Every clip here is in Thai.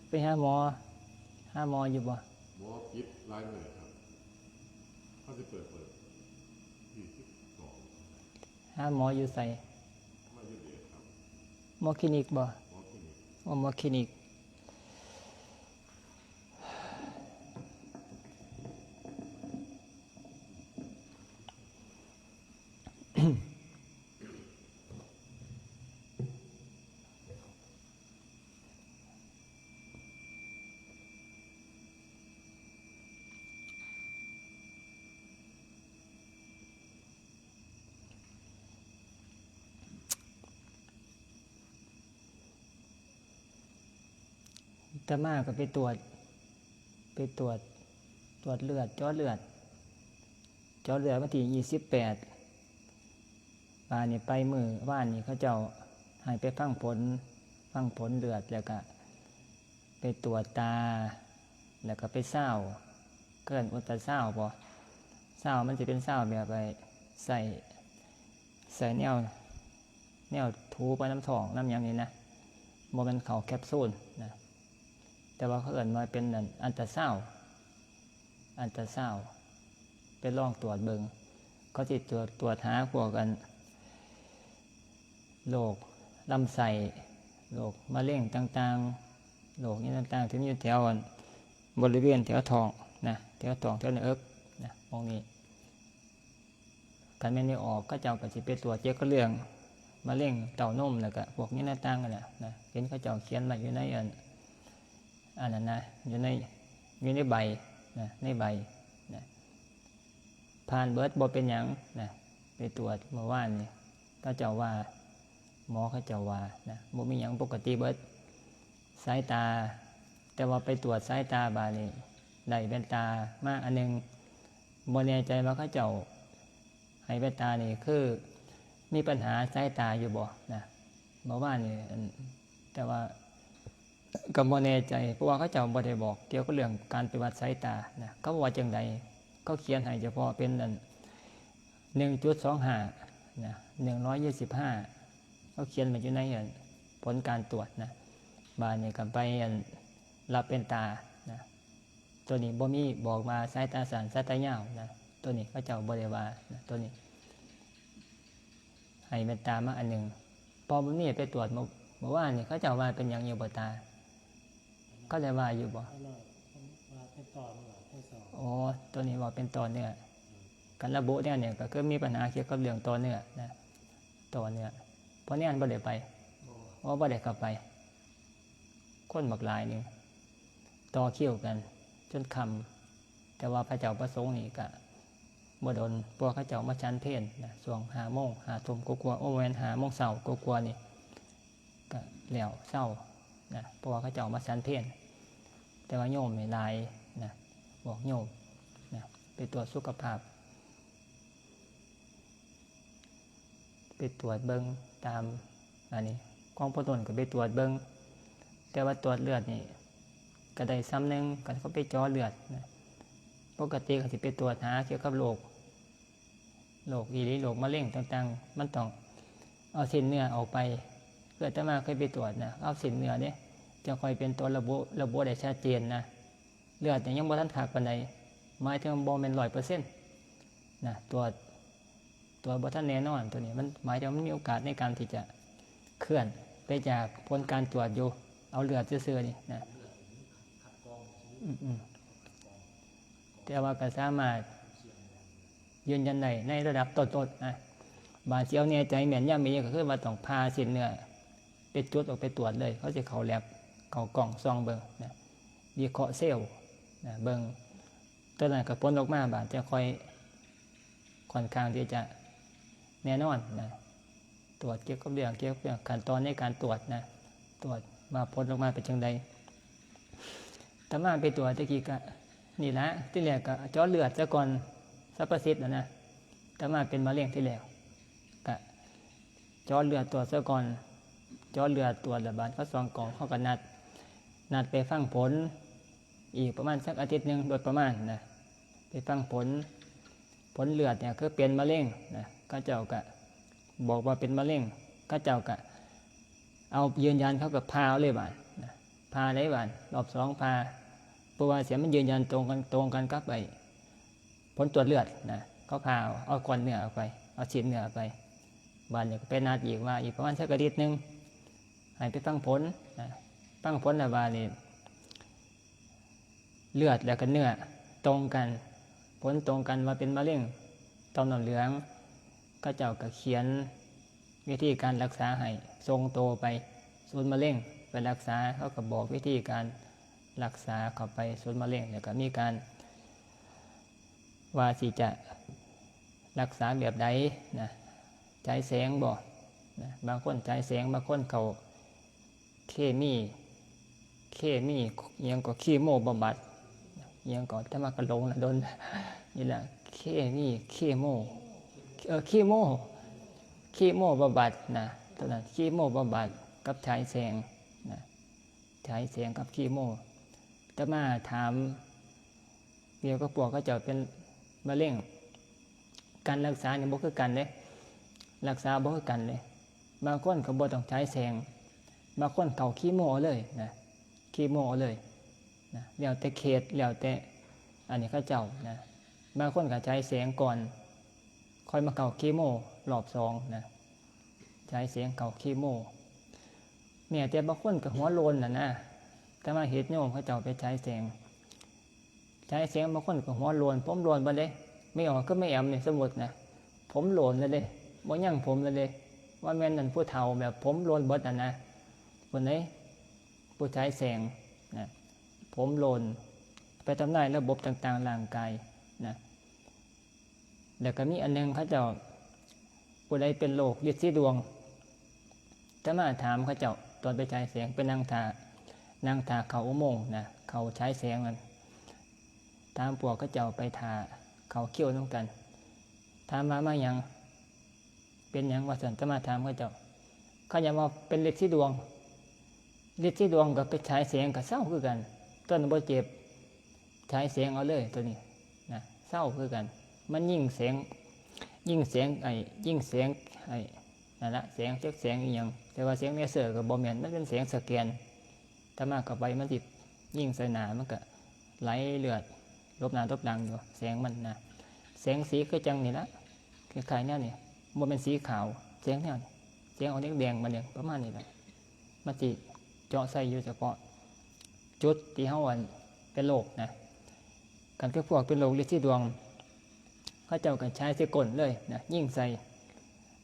ไปหาหมออยู่บ่หมอปิดรายเมื่อครับเขาจะเปิด22หาหมออยู่ไสมาอยู่เดชครับหมอคลินิกบ่หมอคลินิกหมอคลินิกแต่มาก็ไปตรวจตรวจเลือดเจาะเลือดวันที่28บ้านนี่ไปมื้อวานนี่เขาเจ้าให้ไปฟังผลเลือดแล้วก็ไปตรวจตาแล้วก็ไปเศร้าเกินอุลตราซาวด์บ่เศร้ามันสิเป็นเศร้าแบบไปใส่แนวถูไปน้ำท้องน้ำหยังนี่นะบ่แม่นเข้าแคปซูลนะแต่ว่าเขาเอิ้นว่าเป็นอัลตราซาวด์เป็นลองตรวจเบิ่งเขาสิตรวจหาพวกกันโรคลำไส้โรคมะเร็งต่างๆโรคนี้ต่างๆที่มีอยู่แถวบริเวณแถวท้องนะแถวท้องแถวหน้าอกนะตรงนี้การแม่นไม่ออกก็เจ้าก็สิไปตรวจเกี่ยวกับเรื่องมะเร็งเต้านมแล้วก็พวกนี้ต่างๆนั่นแหละนะเห็นเขาเจ้าเขียนไว้อยู่ในอันนั้นนะอยู่ในใบนะในใบนะผ่านเบิดบ่เป็นหยังนะไปตรวจเมื่อวานนี่ก็เจ้าว่าหมอเขาเจ้าว่านะบ่มีหยังปกติเบิดสายตาแต่ว่าไปตรวจสายตาบาดนี้ได้แว่นตามาอันนึงบ่แน่ใจว่าเขาเจ้าให้แว่นตานี่คือมีปัญหาสายตาอยู่บ่นะเมื่อวานนี่แต่ว่าก็บ่แน่ใจเพราะว่าเขาเจ้าบ่ได้บอกเกี่ยวกับเรื่องการปฏิบัติสายตานะเขาว่าจังไดเขาเขียนให้เฉพาะเป็น1.25 นะ125เขาเขียนมาอยู่ในผลการตรวจนะบาดนี้ก็ไปรับเป็นตานะตัวนี้บ่มีบอกมาสายตาสั้นสายตายาวนะตัวนี้เขาเจ้าบ่ได้ว่านะตัวนี้ให้เป็นตามาอันนึงพอมื้อนี้ไปตรวจเมื่อวานนี่เขาเจ้าว่าเป็นหยังอยู่บ่ตาก็ได้ว่าอยู่บ่อ๋อตัวนี้ว่าเป็นตอนเนื้อกันระบุเนี่ยก็คือมีปัญหาเกี่ยวกับเรื่องตอนเนื้อนะตอนเนื้อเพราะเนี่ยบ่ได้ไปบ่ได้เข้าไปคนบักหลายนึงต่อคิวกันจนค่ำแต่ว่าพระเจ้าประสงค์นี่ก็บ่โดนพวกเขาเจ้ามาฉันเพลนะช่วง5 โมง5 ทุ่มกว่าๆโอ้แม่น5 โมงเช้ากว่าๆนี่ก็แล้วเช้านะเพราะว่าเขาเจ้ามาฉันเพลแต่ว่าโยมนี่หลายนะบอกโยมนะไปตรวจสุขภาพไปตรวจเบิ่งตามอันนี้กองพลต้นก็ไปตรวจเบิ่งแต่ว่าตรวจเลือดนี่ก็ได้ซ้ำนึงก็เขาไปเจาะเลือดนะปกติเขาสิไปตรวจหาเกี่ยวกับโรคอีหลีโรคมะเร็งต่างๆมันต้องเอาเส้นเนื้อออกไปเพื่อแต่มาเคยไปตรวจนะเอาเส้นเนื้อเนี่ยจะค่อยเป็นตัวระบุได้ชัดเจนนะเลือดเนี่ยยังบ่ทันขาดปานใดหมายถึงบ่แม่น 100% นะตัวบ่ทันแน่นอนตัวนี้มันหมายถึงมันมีโอกาสในการที่จะเคลื่อนไปจากผลการตรวจอยู่เอาเลือดซื่อๆนี่นะแต่ว่าก็สามารถยืนยันได้ในระดับต้นๆนะบาดเจ็บเนี่ยใจแม่นย่ำมีก็คือว่าต้องพาเส้นเนื้อไปจุดออกไปตรวจเลยเขาจะเข้าแลบเข้ากล่องซองเบิ่งนะวิเคราะห์เซลล์นะเบิ่งตอนนั้นก็ผลออกมาบาดจะค่อนข้างที่จะแน่นอนนะตรวจเกี่ยวกับเรื่องขั้นตอนในการตรวจนะตรวจมาผลออกมาเป็นจังไดแต่มาไปตรวจตะกี้ก็นี่ละที่แรกก็เจาะเลือดซะก่อนสรรพสิทธิ์นะแต่มาเป็นมะเร็งที่แล้วก็เจาะเลือดตรวจซะก่อนเจาะเลือดตรวจระบาดเขา2 กล่องเขาก็นัดไปฟังผลอีกประมาณสักอาทิตย์นึงโดยประมาณนะไปฟังผลเลือดเนี่ยคือเป็นมะเร็งนะก็เจ้าก็บอกว่าเป็นมะเร็งก็เจ้าก็เอายืนยันเขากับพาเลยบาดนะพ พาได้บ้านรอบสองพาเพราะว่าเสียมันยืนยันตรงกันกับไปผลตรวจเลือดนะเขาพาเอาก้อนเนื้อออกไปเอาชิ้นเนื้อออกไปบ้านเนี่ยไปนัดอีกว่าอีกประมาณสักอาทิตย์นึงให้ไปฟังผลนะฟังผลแล้วว่านี่เลือดแล้วก็เนื้อตรงกันผลตรงกันว่าเป็นมะเร็งต่อมน้ำเหลืองก็เจ้าก็เขียนวิธีการรักษาให้ทรงโตไปศูนย์มะเร็งไปรักษาเขาก็บอกวิธีการรักษาเข้าไปศูนย์มะเร็งแล้วก็มีการว่าสิจะรักษาแบบใดนะใช้แสงบ่นะบางคนใช้แสงบางคนเขาเคมียังก็คีโมบำบัดยังก็ถ้ามากระลงละโดนนี่แหละคีโมบำบัดนะตอนนั้นคีโมบำบัดกับฉายแสงนะฉายแสงกับคีโมจะมาถามเกี่ยวกับพวกเขาจะเป็นมะเร็งการรักษาเนี่ยบ่คือกันเลยรักษาบ่คือกันเลยบางคนเขาบ่ต้องใช้แสงบางคนเขาคีโมเลยนะคีโมเลยนะแล้วแต่เคสแล้วแต่อันนี้เขาเจ้านะบางคนก็ใช้แสงก่อนค่อยมาเข้าคีโมรอบสองนะใช้แสงเข้าคีโมเนี่ยแต่บางคนก็หัวโลนนะแต่มาเฮ็ดโยมเขาเจ้าไปใช้แสงบางคนก็หัวโลนผมโลนบ่ได้ไม่ออกก็ไม่แอมเนี่ยสมมุตินะผมโลนเลยบ่ยั่งผมเลยว่าแม่นนั่นผู้เฒ่าแบบผมโลนเบิดนะคนไหนผู้ใช้แสงนะผมโลนไปทำลายระบบต่างๆร่างกายนะแล้วก็มีอันนึงเขาเจ้าผู้ใดเป็นโรคฤทธิ์สีดวงถ้ามาถามเขาเจ้าตอนไปใช้แสงเป็นนางทาเขาอุโมงค์นะเขาใช้แสงมันตามพวกเขาเจ้าไปทาเขาเขี้ยวน้ำกันถามมายังเป็นยังว่าสันจะมาถามเขาเจ้าเขาจะมาเป็นฤทธิ์สีดวงกับไปฉายแสงกับเศร้าคือกันต้นบ่เจ็บฉายแสงเอาเลยตัวนี้นะเศร้าคือกันมันยิ่งแสงนั่นละแสงเช็คแสงอีหยังแต่ว่าแสงเลเซอร์กับบ่แม่นมันเป็นแสงสแกนถ้ามากกับไปมันสิยิ่งใส่หนามันก็ไหลเลือดลบหน้าลบหลังอยู่แสงมันนะแสงสีคือจังนี่ละคล้ายๆแนวนี่บ่เป็นสีขาวแสงแนวนี่แสงออกแดงๆมาเนี่ยประมาณนี้แหละมันสิเจาะใส่อยู่เฉพาะจุดที่เฮาเป็นโรคนะกันคือพวกเป็นโรคฤทธิ์สีดวงเขาเจ้าก็ใช้สิก้นเลยนะยิ่งใส่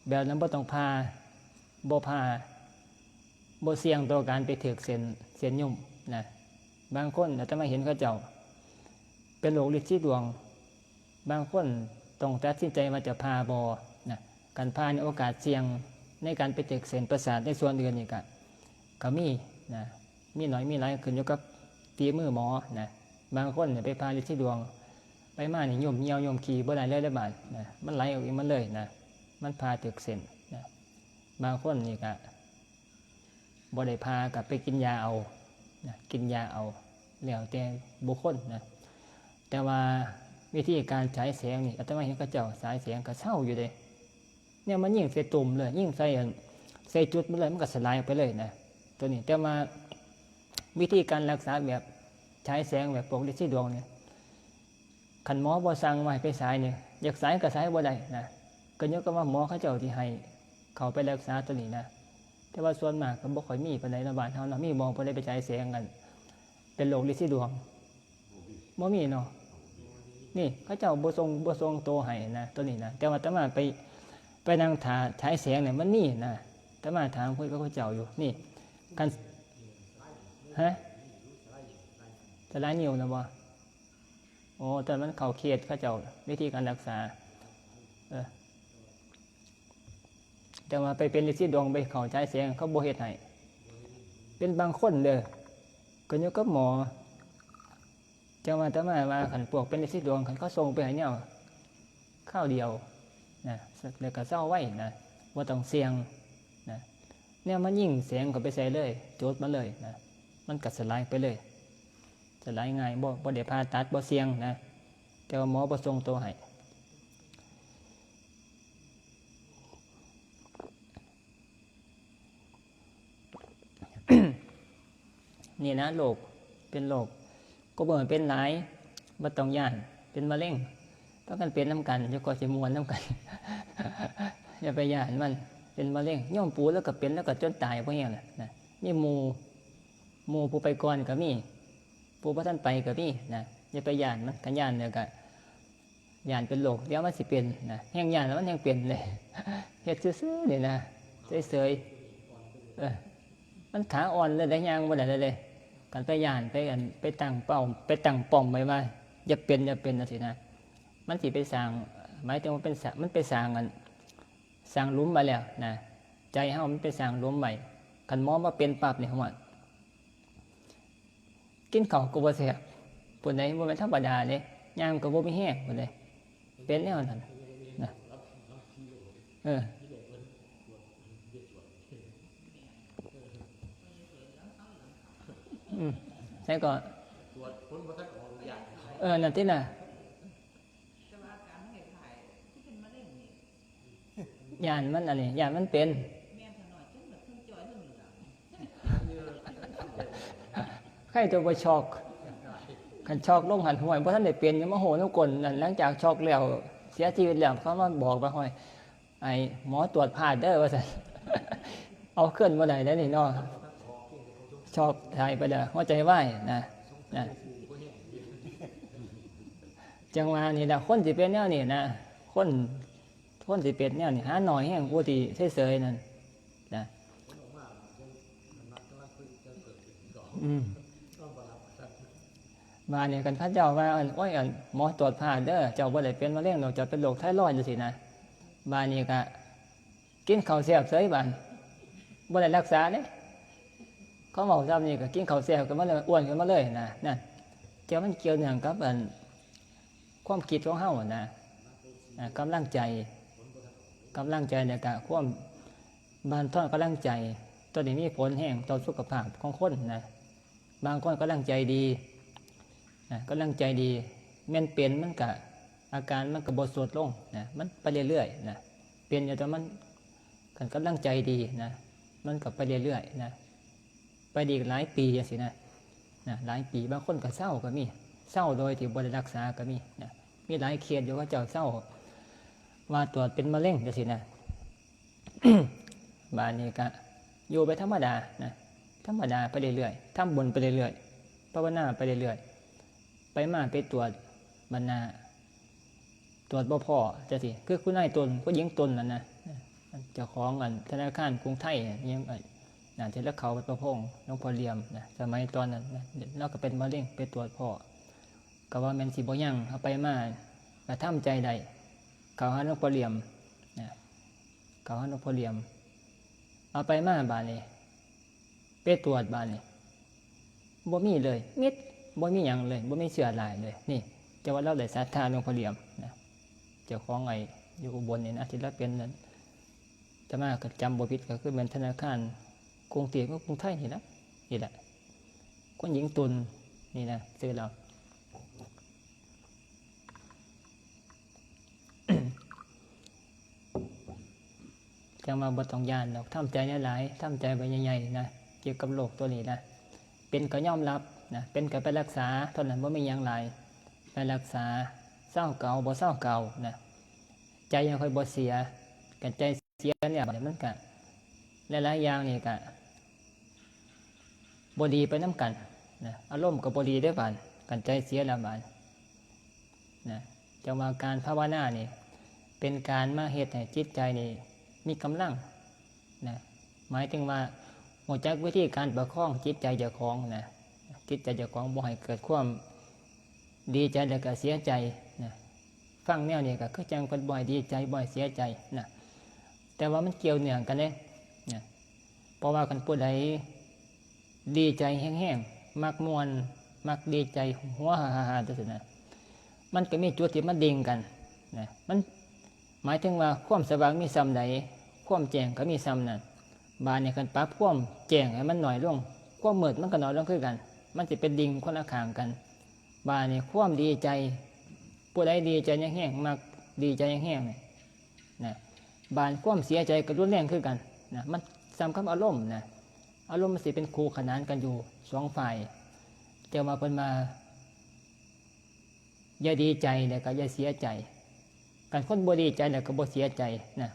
แบบนั้นบ่ต้องพาบ่เสี่ยงต่อการไปถึกเส้นยุ่มนะบางคนอาตมาเห็นเขาเจ้าเป็นโรคฤทธิ์สีดวงบางคนต้องตัดสินใจว่าจะพาบ่นะการพาในโอกาสเสี่ยงในการไปถึกเส้นประสาทในส่วนอื่นนี่ก็มีนะมีน้อยมีหลายขึ้นอยู่กับฝีมือหมอนะบางคนไปพาฤทธิ์สีดวงไปมานี่ย่มเหี่ยวย่มขี้บ่ได้เลยได้บาดนะมันไหลออกอีกมันเลยนะมันพาถึกเส้นนะบางคนนี่ก็บ่ได้พากับไปกินยาเอานะกินยาเอาแล้วแต่บุคคลนะแต่ว่าวิธีการฉายแสงนี่อาตมาเห็นเขาเจ้าฉายแสงก็เศร้าอยู่เด้เนี่ยมันยิ่งใส่ตุ่มเลยยิ่งใส่จุดมันเลยมันก็สลายไปเลยนะตัวนี้แต่มาวิธีการรักษาแบบฉายแสงแบบปกฤทธิ์สีดวงเนี่ยคันหมอบ่สั่งมาให้ไปฉายเนี่ยอยากฉายก็ฉายบ่ได้นะก็ยกก็ว่าหมอเขาเจ้าที่ให้เขาไปรักษาตัวนี้นะแต่ว่าส่วนมากก็บ่ค่อยมีปานใดในบ้านเฮานะมีบ่ได้ไปฉายแสงกันเป็นโรคฤทธิ์สีดวงบ่มีเนาะนี่เขาเจ้าบ่ทรงโตให้นะตัวนี้นะแต่ว่าอาตมาไปนั่งฉายแสงเนี่ยมันมีนะอาตมาถามเพิ่นก็เขาเจ้าอยู่นี่กันฮะแต่หลายนิ้วนะบ่โอ้แต่มันเข้าเคสเขาเจ้าวิธีการรักษาแต่ว่าไปเป็นฤทธิ์สีดวงไปเข้าฉายแสงเขาบ่เฮ็ดให้เป็นบางคนเด้อก็อยู่กับหมอจังว่าแต่ว่าคันพวกเป็นฤทธิ์สีดวงคันเขาส่งไปให้เนี่ยข้าวเดียวนะแล้วก็เศร้าไว้นะบ่ต้องเสี่ยงนะเนี่ยมันยิ่งแสงเข้าไปใส่เลยโจดมาเลยนะมันก็สลายไปเลยสลายง่ายบ่ได้ผ่าตัดบ่เสี่ยงนะแต่ว่าหมอบ่ส่งตัวให้ นี่นะโรคเป็นโรคก็บ่เป็นหลายบ่ต้องย่านเป็นมะเร็งต้องกันเป็นน้ำกันจะก็สิมวนน้ำกัน อย่าไปย่านมันเป็นมะเร็งย่อมปูแล้วก็เป็นแล้วก็จนตายเพราะอย่างนั้นนะนี่หมู่ผู้ไปก่อนก็มีผู้บ่ทันไปก็มีนะอย่าไปย่านมันกันย่านเนี่ยก็ย่านเป็นโรคเดี๋ยวมันสิเป็นนะแห้งย่านแล้วมันยังเป็นเลย เฮ็ดซื่อๆนี่นะเฉยๆมันขาอ่อนเลยได้ย่างบ่ได้เลยกันไปย่านไปตั้งเป้าไปตั้งป้อมไว้ว่าอย่าเป็นจังซี่นะมันสิไปสร้างหมายถึงว่ามันไปสร้างอันสร้างหลุมมาแล้วนะใจเฮามันไปสร้างหลุมใหม่คันมองว่าเป็นปั๊บนี่ว่ากินข้าวก็บ่แซ่บผู้ใดบ่แม่นธรรมดาเด้ย่างก็บ่มีแฮงผู้ใดเป็นแนวนั้นนะใช่ก็นั่นที่น่ะยานมันอะไรยานมันเป็นใครตัวไปช็อกขันช็อกลงหันห่วยเพราะท่านได้เป็นยังมาโหนุกลนั่นหลังจากช็อกแล้วเสียชีวิตแล้วเขามาบอกไปห่วยไอ้หมอตรวจพลาดเด้อว่าสัน เอาเคลื่อนมาไหนได้นี่เนาะชอบทายไปเด้อหัวใจไหวนะจังหวะนี่นะคนสิเป็นแนวนี่นะคนสิเป็นแนวนี่หาหน่อยแห้งปกติเฉยๆนั่นนะมาเนี่ยกันข้าเจ้าว่าโอ้ยหมอตรวจพลาดเด้อเจ้าบ่ได้เป็นมะเร็งดอกเจ้าเป็นโรคไทรอยด์จังซี่นะมานี่ก็กินข้าวแซ่บเฉยบานบ่ได้รักษาเด้เขาบอกซ้ำนี่ก็กินข้าวแซ่บกันมาเลยอ้วนกันมาเลยนะนั่นเจ้ามันเกี่ยวเนื่องกับความคิดของเฮานะกำลังใจเนี่ยก็ความบานท่อนกำลังใจตัวนี้มีผลแห้งต่อสุขภาพของคนนะบางคนกำลังใจดีกำลังใจดีแม่นเป็นมันก็อาการมันก็บ่สุดลงนะมันไปเรื่อยๆนะเป็นอยู่แต่มันกำลังใจดีนะมันก็ไปเรื่อยๆนะไปดีหลายปีอย่างสินะหลายปีบางคนก็เศร้าก็มีเศร้าโดยที่บ่ได้รักษาก็มีนะมีหลายเคสอยู่ว่าเจ้าเศร้าว่าตรวจเป็นมะเร็งอย่างสินะ บ้านนี้ก็อยู่ไปธรรมดานะธรรมดาไปเรื่อยๆทำบุญไปเรื่อยๆภาวนาไปเรื่อยๆไปมาไปตรวจบรรณาตรวจบ่พอจะสิคือคุณนายตนก็ยิงตนนั่นนะเจ้าของธนาคารกรุงไทยยังเทเลเขาประพงษ์น้องพอเลียมนะสมัยตอนนั้นนะเราก็เป็นมะเร็งไปตรวจพ่อก็ว่าแมนสิบ่ยังเอาไปมากระทำใจใดเขาหาน้องพอเลียมนะเขาหาน้องพอเลียมเอาไปมาบานนี้ไปตรวจบานนี้บ่มีเลยมิดบ่มีหยังเลยบ่มีเชื้อหลายเลยนี่จะว่าเราได้ศรัทธาน้องพอเลียมนะเจ้าของอยู่อุบลนี่นะที่เราเป็นนั้นจะมาก็จำบ่ผิดก็คือเป็นธนาคารกรุงเทพกับกรุงไทยนี่แหละคนหญิงตุนนี่นะซื้อเรา จังมาบ่ต้องย่านดอกทำใจหลายๆทำใจไปใหญ่ๆนะเกี่ยวกับโรคตัวนี้นะเป็นก็ยอมรับนะเป็นก็ไปรักษาเท่านั้นบ่มีหยังหลายไปรักษาเศร้าเก่าบ่เศร้าเก่านะใจยังค่อยบ่เสียกันใจเสียเนี่ยมันก็หลายๆอย่างนี่ก็บ่ดีไปนำกันนะอารมณ์ก็บ่ดีได้บานกันใจเสียแล้วบานนะจังว่าการภาวนานี่เป็นการมาเฮ็ดให้จิตใจนี่มีกำลังนะหมายถึงว่าหัวใจวิธีการประคองจิตใจเจ้าของนะจิตใจเจ้าของบ่ให้เกิดความดีใจแล้วก็เสียใจนะฟังแนวนี้ก็คือจังเป็นบ่อยดีใจบ่อยเสียใจนะแต่ว่ามันเกี่ยวเนื่องกันเนี่ยนะเพราะว่าคันผู้ใดดีใจแห้งๆมักม่วนมักดีใจหัวฮ่าๆจังซี่นะมันก็มีจุดที่มันดิ่งกันนะมันหมายถึงว่าความสว่างมีซ้ำใดความแจ้งก็มีซ้ำนั้นบานเนี่ยกันปรับความแจ้งให้มันหน่อยลงความมืดมันก็น้อยลงคือกันมันจะเป็นดิ่งคนละข้างกันบานเนี่ยความดีใจผู้ใดดีใจแห้งๆมักดีใจแห้งๆนะบานความเสียใจก็รุนแรงคือกันนะมันซ้ำกับอารมณ์นะ อารมณ์มันสิเป็นคู่ขนานกันอยู่สองฝ่ายแต่ว่าเพิ่นมาอย่าดีใจแล้วก็อย่าเสียใจการคนบ่ดีใจแล้วก็บ่เสียใจนะ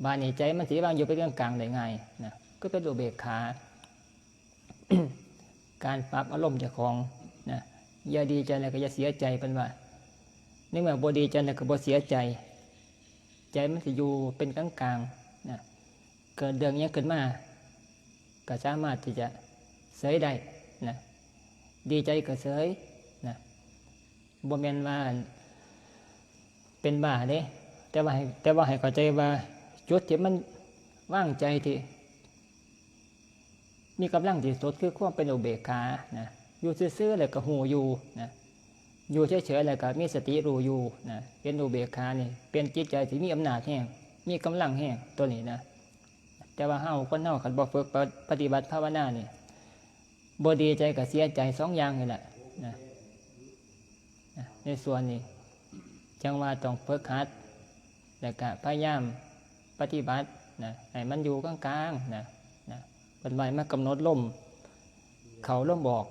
บาดนี้ใจมันสิวางอยู่เป็นกลางๆได้ง่ายนะก็เป็นอุเบกขา การปรับอารมณ์เจ้าของนะอย่าดีใจแล้วก็อย่าเสียใจเป็นว่าในเมื่อบ่ดีใจแล้วก็บ่เสียใจใจมันสิอยู่เป็นกลางๆนะเกิดเรื่องนี้ขึ้นมาก็สามารถที่จะเสยได้นะดีใจก็เสยนะบ่แม่นว่าเป็นบ้าเด้แต่ว่าให้เข้าใจว่าจุดที่มันว่างใจที่มีกำลังที่สุดคือความเป็นอุเบกขานะอยู่ซื่อๆแล้วก็หูอยู่นะอยู่เฉยๆแล้วก็มีสติรู้อยู่นะเป็นอุเบกขานี่เป็นจิตใจที่มีอำนาจแห่งมีกำลังแห่งตัวนี้นะแต่ว่าคนเฮาคันบ่ฝึกปฏิบัติภาวนานี่บ่ดีใจกับเสียใจ2อย่างนี่แหละนะในส่วนนี้จังว่าต้องฝึกหัดแล้วก็พยายามปฏิบัตินะให้มันอยู่กลางๆนะเป็นไว้มากำหนดลมเขาลมบอก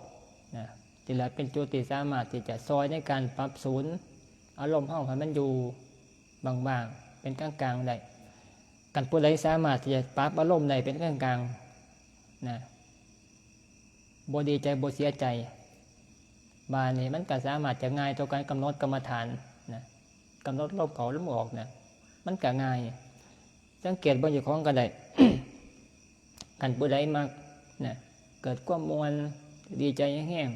นะที่แหละเป็นจุดที่สามารถที่จะซอยในการปรับศูนย์อารมณ์เฮาให้มันอยู่บางๆเป็นกลางๆได้กันผู้ใดสามารถที่จะปรับอารมณ์ได้เป็นกลางๆนะบ่ดีใจบ่เสียใจบานี้มันก็สามารถจะง่ายต่อการกำหนดกรรมฐานนะกำหนดลมเขาลมออกนะมันก็ง่ายสังเกตเบิ่งเจ้าของก็ได้ กันผู้ใดมักนะเกิดความมวลดีใจแห้ง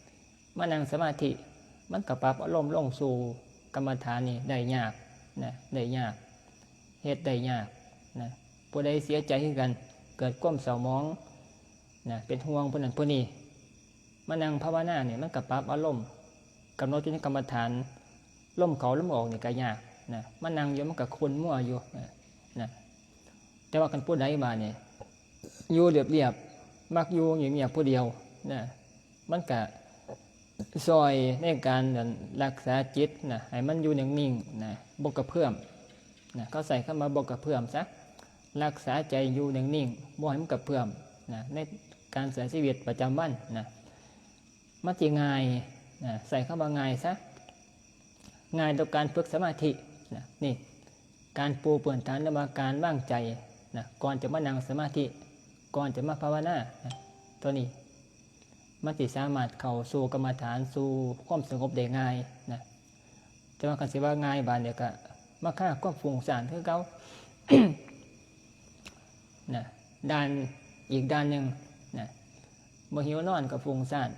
ๆมานั่งสมาธิมันก็ปรับอารมณ์ลงสู่กรรมฐานนี่ได้ยากนะได้ยากเฮ็ดได้ยากนะผู้ใดเสียใจคือกันเกิดความเศร้าหมองนะเป็นห่วงผู้นั้นผู้นี้มานั่งภาวนาเนี่ยมันก็ปรับอารมณ์กำหนดอยู่ในกรรมฐานลมเขาลมออกนี่ก็ยากนะมานั่งอยู่มันก็คุ้นมั่วอยู่นะแต่ว่ากันผู้ใดมาเนี่ยอยู่เรียบๆมักอยู่อย่างเงียบผู้เดียวนะมันก็ซอยในการรักษาจิตนะให้มันอยู่นิ่งๆนะบ่กระเพื่อมนะเขาใส่เข้ามาบ่กระเพื่อมซะรักษาใจอยู่นิ่งๆบ่ให้มันกระเพื่อมนะในการใช้ชีวิตประจำวันนะมันสิง่ายนะใส่เข้ามาง่ายซะง่ายต่อการฝึกสมาธินะนี่การปูพื้นฐานหรือว่าการวางใจนะก่อนจะมานั่งสมาธิก่อนจะมาภาวนานะตัวนี้มันสิสามารถเข้าสู่กรรมฐานสู่ความสงบได้ง่ายนะแต่ว่าคันสิว่าง่ายบาดเนี่ยก็มาฆ่าความฟุ้งซ่านคือเก่า นะด้านอีกด้านหนึ่งนะบ่หิวนอนก็ฟุ้งซ่าน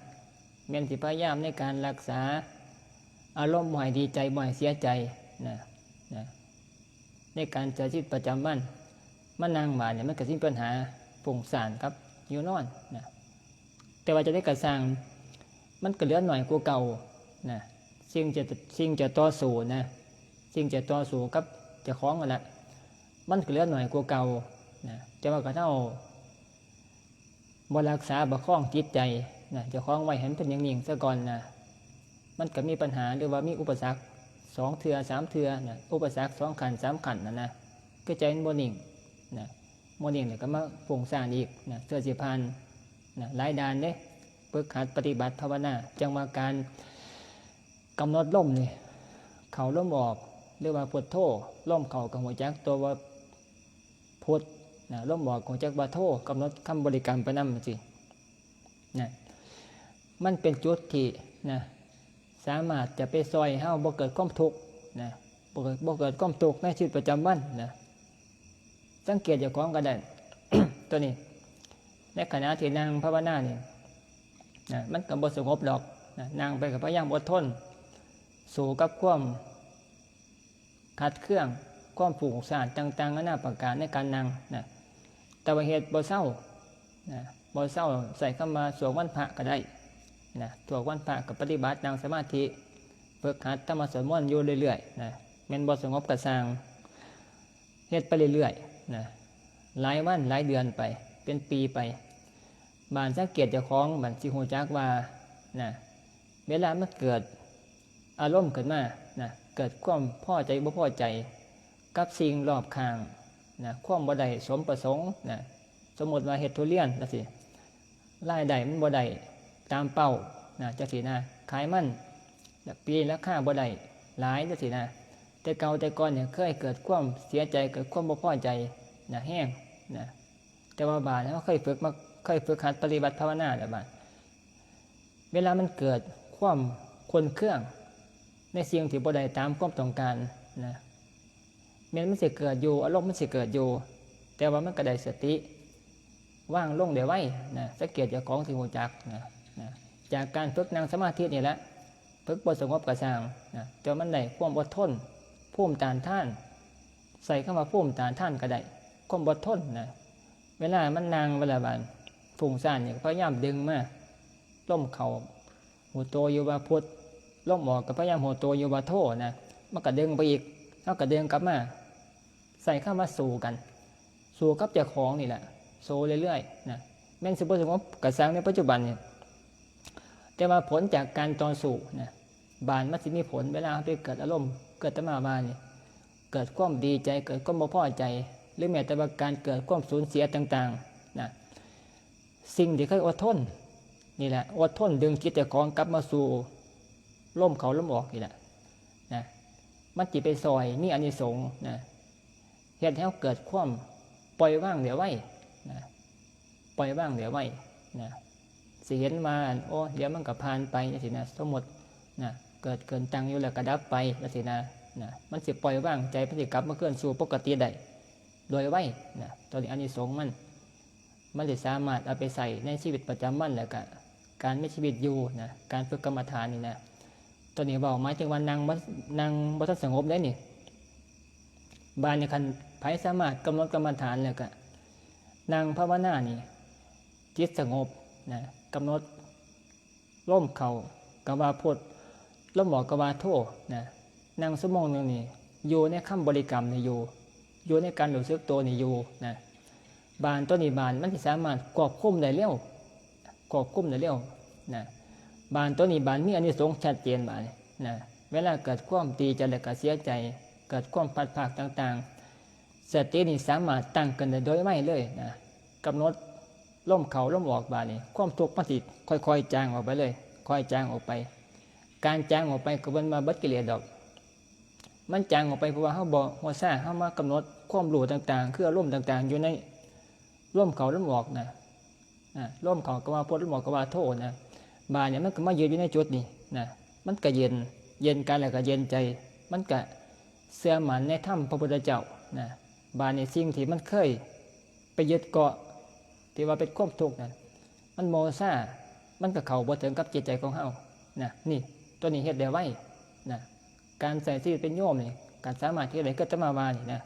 แม่นสิพยายามในการรักษาอารมณ์บ่ให้ดีใจบ่ให้เสียใจนะในการใช้ชีวิตประจำวันมานั่งบาดเนี่ยมันก็สิมีปัญหาฟุ้งซ่านครับหิวนอนนะแต่ว่าจะได้กระสร้างมันก็เหลือหน่อยกว่าเก่านะสิ่งจะต่อสู้นะสิ่งจะต่อสู้กับเจ้าของกันละมันก็เหลือหน่อยกว่าเก่านะแต่ว่าก็เท่าบ่รักษาประคองจิตใจนะเจ้าของไว้ให้มันเป็นอย่างนิ่งซะก่อนนะมันก็มีปัญหาหรือว่ามีอุปสรรค2 เทื่อ 3 เทื่อนะอุปสรรค2 ขั้น 3 ขั้นนะก็ใจมันบ่นิ่งนะบ่นิ่งแล้วก็มาฟุ้งซ่านอีกนะเสื้อสิผ่านนะหลายด้านเด้ฝึกหัดปฏิบัติภาวนาจังว่าการกำหนดลมนี่เข้าลมออกหรือว่าพุทโธลมเข้ากับหัวจักตัวว่าพุทนะลมออกหัวจักว่าโธกำหนดคำบริกรรมไปนำสินะมันเป็นจุดที่นะสามารถจะไปซอยเฮาบ่เกิดความทุกข์นะบ่เกิดความทุกข์ในชีวิตประจำวันนะสังเกตเจ้าของก็ได้ ตัวนี้ในขณะที่นั่งภาวนาเนี่ยนะมันก็บ่สงบดอกนะนั่งไปก็พยายามอดทนสู้กับความขัดเครื่องความฟุ้งซ่านต่างๆนานาประการในการนั่งนะแต่ว่าเหตุบ่เศร้านะบ่เศร้าใส่เข้ามาสวดวันพระก็ได้นะสวดวันพระกับปฏิบัตินั่งสมาธิฝึกหัดธรรมสวดมนต์อยู่เรื่อยๆนะแม่นบ่สงบก็สร้างเฮ็ดไปเรื่อยๆนะหลายวันหลายเดือนไปเป็นปีไปบานสังเกตเจ้าของบันสิฮู้จักว่านะเวลามันเกิดอารมณ์ขึ้นมานะเกิดความพอใจบ่พอใจกับสิ่งรอบข้างนะความบ่ได้สมประสงค์นะสมมติว่าเฮ็ดทุเรียนจังซี่ รายได้มันบ่ได้ตามเป้านะจังซี่นะขายมันปีราคาบ่ได้หลายจังซี่นะแต่เก่าแต่ก่อนเนี่ยเคยเกิดความเสียใจเกิดความบ่พอใจนะแห้งนะแต่ว่าบาดเขาเคยฝึกหัดปฏิบัติภาวนาแล้วบาดเวลามันเกิดความคนเครื่องในสิ่งที่บ่ได้ตามความต้องการนะมันสิเกิดอยู่อารมณ์มันสิเกิดอยู่แต่ว่ามันก็ได้สติว่างลงได้ไว้นะสังเกตจากของที่หูจักนะจากการฝึกนั่งสมาธินี่แหละฝึกบทสงบกระสร้างนะจนมันได้ความอดทนภูมิต้านทานใส่เข้ามาภูมิต้านทานก็ได้ความอดทนนะเวลามันนั่งเวลาบานฟุ้งซ่านเนี่ยพยายามดึงมาล่มเข่าหูโตอยู่ว่าพุทธล่มออกก็พยายามหูโตอยู่ว่าโทนะมันก็ดึงไปอีกแล้วก็ดึงกลับมาใส่เข้ามาสู่กันสู่กับเจ้าของนี่แหละโซเรื่อยๆนะแม่นสิบสงบกระสร้างในปัจจุบันเนี่ยแต่ว่าผลจากการต่อสู้นะบานมันสิมีผลเวลาไปเกิดอารมณ์เกิดตมาบานเนี่ยเกิดความดีใจเกิดความบ่พอใจหรือแม้แต่ว่าการเกิดความสูญเสียต่างๆนะสิ่งที่เคยอดทนนี่แหละอดทนดึงจิตเจ้าของกลับมาสู่ล่มเขาล่มออกนี่แหละนะมันจิไปซอยมีอานิสงส์นะเหตุให้เกิดความปล่อยว่างเดี๋ยวไว้นะปล่อยว่างเดี๋ยวไว้นะสิเห็นมาโอ้เดี๋ยวมันก็ผ่านไปนะสินะสมมตินะเกิดเกินตังอยู่แล้วก็ดับไปนะสินะมันสิปล่อยว่างใจมันสิกลับมาเคลื่อนสู่ปกติได้โดยไว้นะตอนนี้อานิสงส์มันจะสามารถเอาไปใส่ในชีวิตประจำวันแล้วก็การมีชีวิตอยู่นะการฝึกกรรมฐานนี่นะตอนนี้บอกหมายถึงว่านั่งบ่ทันสงบได้นี่บานในคันไผสามารถกำหนดกรรมฐานแล้วก็นั่งภาวนานี่จิตสงบนะกำหนดร่มเข่ากวาพุทธร่มหมอกกวาโทนะนั่งชั่วโมงนึงนี่อยู่ในคำบริกรรมนี่อยู่ในการรู้สึกตัวนี่อยู่นะบานตัวนี้บานมันสามารถควบคุมได้เร็วนะบานตัวนี้บานมีอานิสงส์ชัดเจนบานนะเวลาเกิดความดีใจและก็เสียใจเกิดความพัดภาคต่างๆสตินี่สามารถตั้งกันได้โดยไม่เลยนะกำหนดล่มเข่าล่มออกบานนี่ความทุกข์มันสิค่อยๆจางออกไปเลยค่อยจางออกไปการจางออกไปก็เป็นมาบัดกิเลสดอกมันจางออกไปเพราะว่าเฮาบ่ฮู้ซ่าเฮามากำหนดความรู้ต่างๆคืออารมณ์ต่างๆอยู่ในล่มเข่าล่มออกนะล่มเข่าก็ว่าพุทธล่มออกก็ว่าโทนะบานเนี่ยมันก็มายืนอยู่ในจุดนี้นะมันก็เย็นกายแล้วก็เย็นใจมันก็เสื่อมันในถ้ำพระพุทธเจ้านะบานในสิ่งที่มันเคยไปยึดเกาะที่ว่าเป็นความทุกข์นะมันโมซ่ามันก็เข้าบ่ถึงกับจิตใจของเฮานะนี่ตัวนี้เฮ็ดได้ไว้นะการใส่ชีวิตเป็นโยมนี่การสามารถที่อะไรก็จะมาวานี่นะ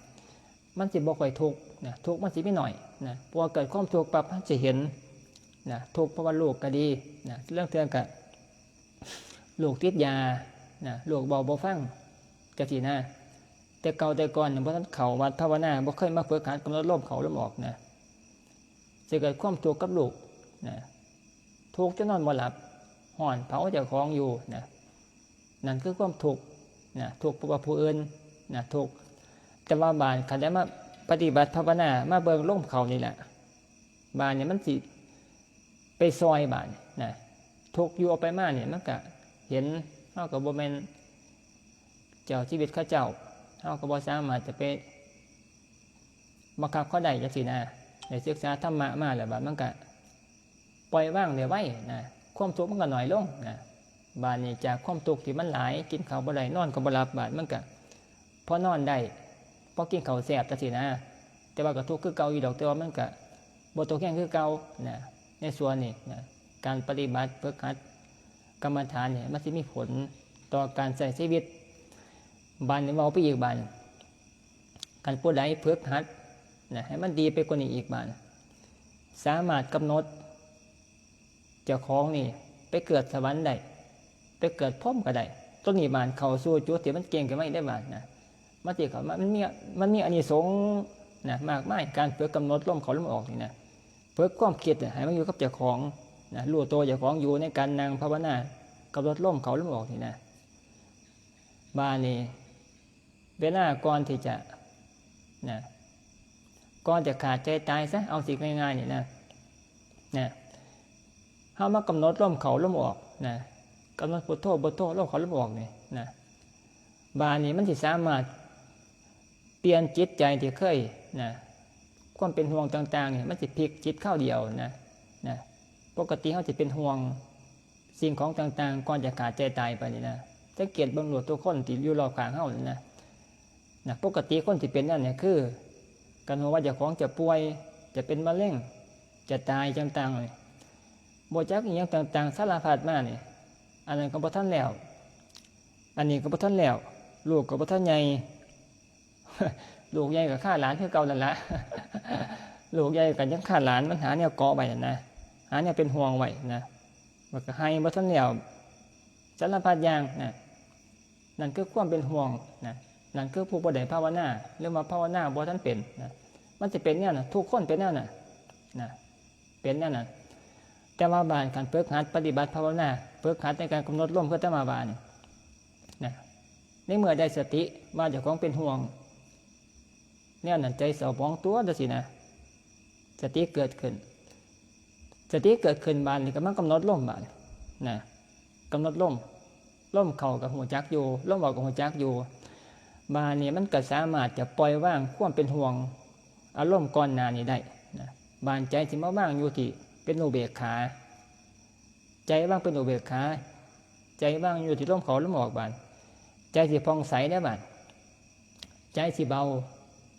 มันสิบ่ค่อยทุกข์นะทุกข์มันสิไม่หน่อยนะพอเกิดความทุกข์ปั๊บมันสิเห็นนะทุกข์เพราะว่าลูกก็ดีนะเรื่องเทื่องกับลูกติดยานะลูกบ่ฟังจังซี่นะแต่เก่าแต่ก่อนเนี่ยบ่ทันเข้าวัดภาวนาบ่เคยมาฝึกหัดกำหนดลมเข้าลมออกนะสิเกิดความทุกข์กับลูกนะทุกข์จนนอนบ่หลับฮ้อนเผาเจ้าของอยู่นะนั่นคือความทุกข์นะทุกข์เพราะว่าผู้อื่นนะทุกข์แต่ว่าบานคันได้มาปฏิบัติภาวนามาเบิ่งลมเข้านี่แหละบานเนี่ยมันสิไปซอยบานนะทุกข์อยู่เอาไปมาเนี่ยมันก็เห็นเฮาก็บ่แม่นเจ้าชีวิตเขาเจ้าเฮาก็บ่สามารถจะไปบังคับเขาได้จังซี่นะได้ศึกษาธรรมะมาแล้วบาดมันก็ปล่อยว่างได้ไว้นะความทุกข์มันก็น้อยลงนะบาดนี้จากความทุกข์ที่มันหลายกินข้าวบ่ได้นอนก็บ่หลับบาดมันก็พอนอนได้พอกินข้าวแซ่บจังซี่นะแต่ว่าก็ทุกข์คือเก่าอยู่ดอกแต่ว่ามันก็บ่ตกแห้งคือเก่านะในส่วนนี้นะการปฏิบัติฝึกหัดกรรมฐานเนี่ยมันสิมีผลต่อการใช้ชีวิตบานนี่เว้าไปอีกบานการผู้ใดฝึกหัดนะให้มันดีไปกว่านี้อีกบานสามารถกำหนดเจ้าของนี่ไปเกิดสวรรค์ได้ไปเกิดพรหมก็ได้ต้นนี้บานเข้าสู่จุดที่มันเก่งกันไม่ได้บานนะมันสิเขามันมีอานิสงส์นะมากมายการฝึกกำหนดลมเข้าลมออกนี่นะฝึกความคิดให้มันอยู่กับเจ้าของนะรู้ตัวเจ้าของอยู่ในการนั่งภาวนากำหนดลมเข้าลมออกนี่นะบานนี่เวลาก่อนที่จะนะก่อนจะขาดใจตายซะเอาสิ่งง่ายๆนี่นะ เฮามากำหนดลมเข้าลมออกนะกำหนดพุทโธพุทโธลมเข้าลมออกนี่นะบานี้มันสิสามารถเปลี่ยนจิตใจที่เคยนะความเป็นห่วงต่างๆเนี่ยมันสิพลิกจิตเข้าเดียวนะปกติเฮาสิเป็นห่วงสิ่งของต่างๆก่อนจะขาดใจตายไปนี่นะสังเกตเบิ่งโลดทุกคนที่อยู่รอบข้างเฮานี่นะปกติคนที่เป็นนั่นเนี่ยคือกันว่าเจ้าของจะป่วยจะเป็นมะเร็งจะตายต่างๆเลยบ่จักอีหยังต่างๆสารพัดมานี่อันนั้นก็บ่ทันแล้วอันนี้ก็บ่ทันแล้วลูกก็บ่ทันใหญ่ ลูกใหญ่ก็ฆ่าหลานคือเก่านั่นล่ะ ลูกใหญ่ก็ยังฆ่าหลานมันหาแนวเกาะไว้นั่นนะหาแนวเป็นห่วงไว้นะมันก็ให้บ่ทันแล้วสารพัดอย่างนะนั่นคือความเป็นห่วงนะนั่นคือผู้บ่ได้ภาวนาหรือว่าภาวนาบ่ทันเป็นนะมันจะเป็นแนวน่ะทุกคนเป็นแนวน่ะนะเป็นแนวน่ะแต่ว่าบานการฝึกหัดปฏิบัติภาวนาฝึกหัดในการกำหนดลมเพื่อตมาบานนะในเมื่อได้สติว่าเจ้าของเป็นห่วงแนวนั้นใจเศร้าหมองตัวจังซี่นะสติเกิดขึ้นบานนี่ก็มันกำหนดลมบานนะกำหนดลมเข้ากับหัวจักอยู่ลมออกกับหัวจักอยู่บานนี่มันก็สามารถจะปล่อยว่างความเป็นห่วงอารมณ์ก่อนหน้านี้ได้นะบานใจสิมาว่างอยู่ที่เป็นอุเบกขาใจว่างเป็นอุเบกขาใจว่างอยู่ที่ลมเข้าลมออกบานใจสิผ่องใสได้บานใจสิเบา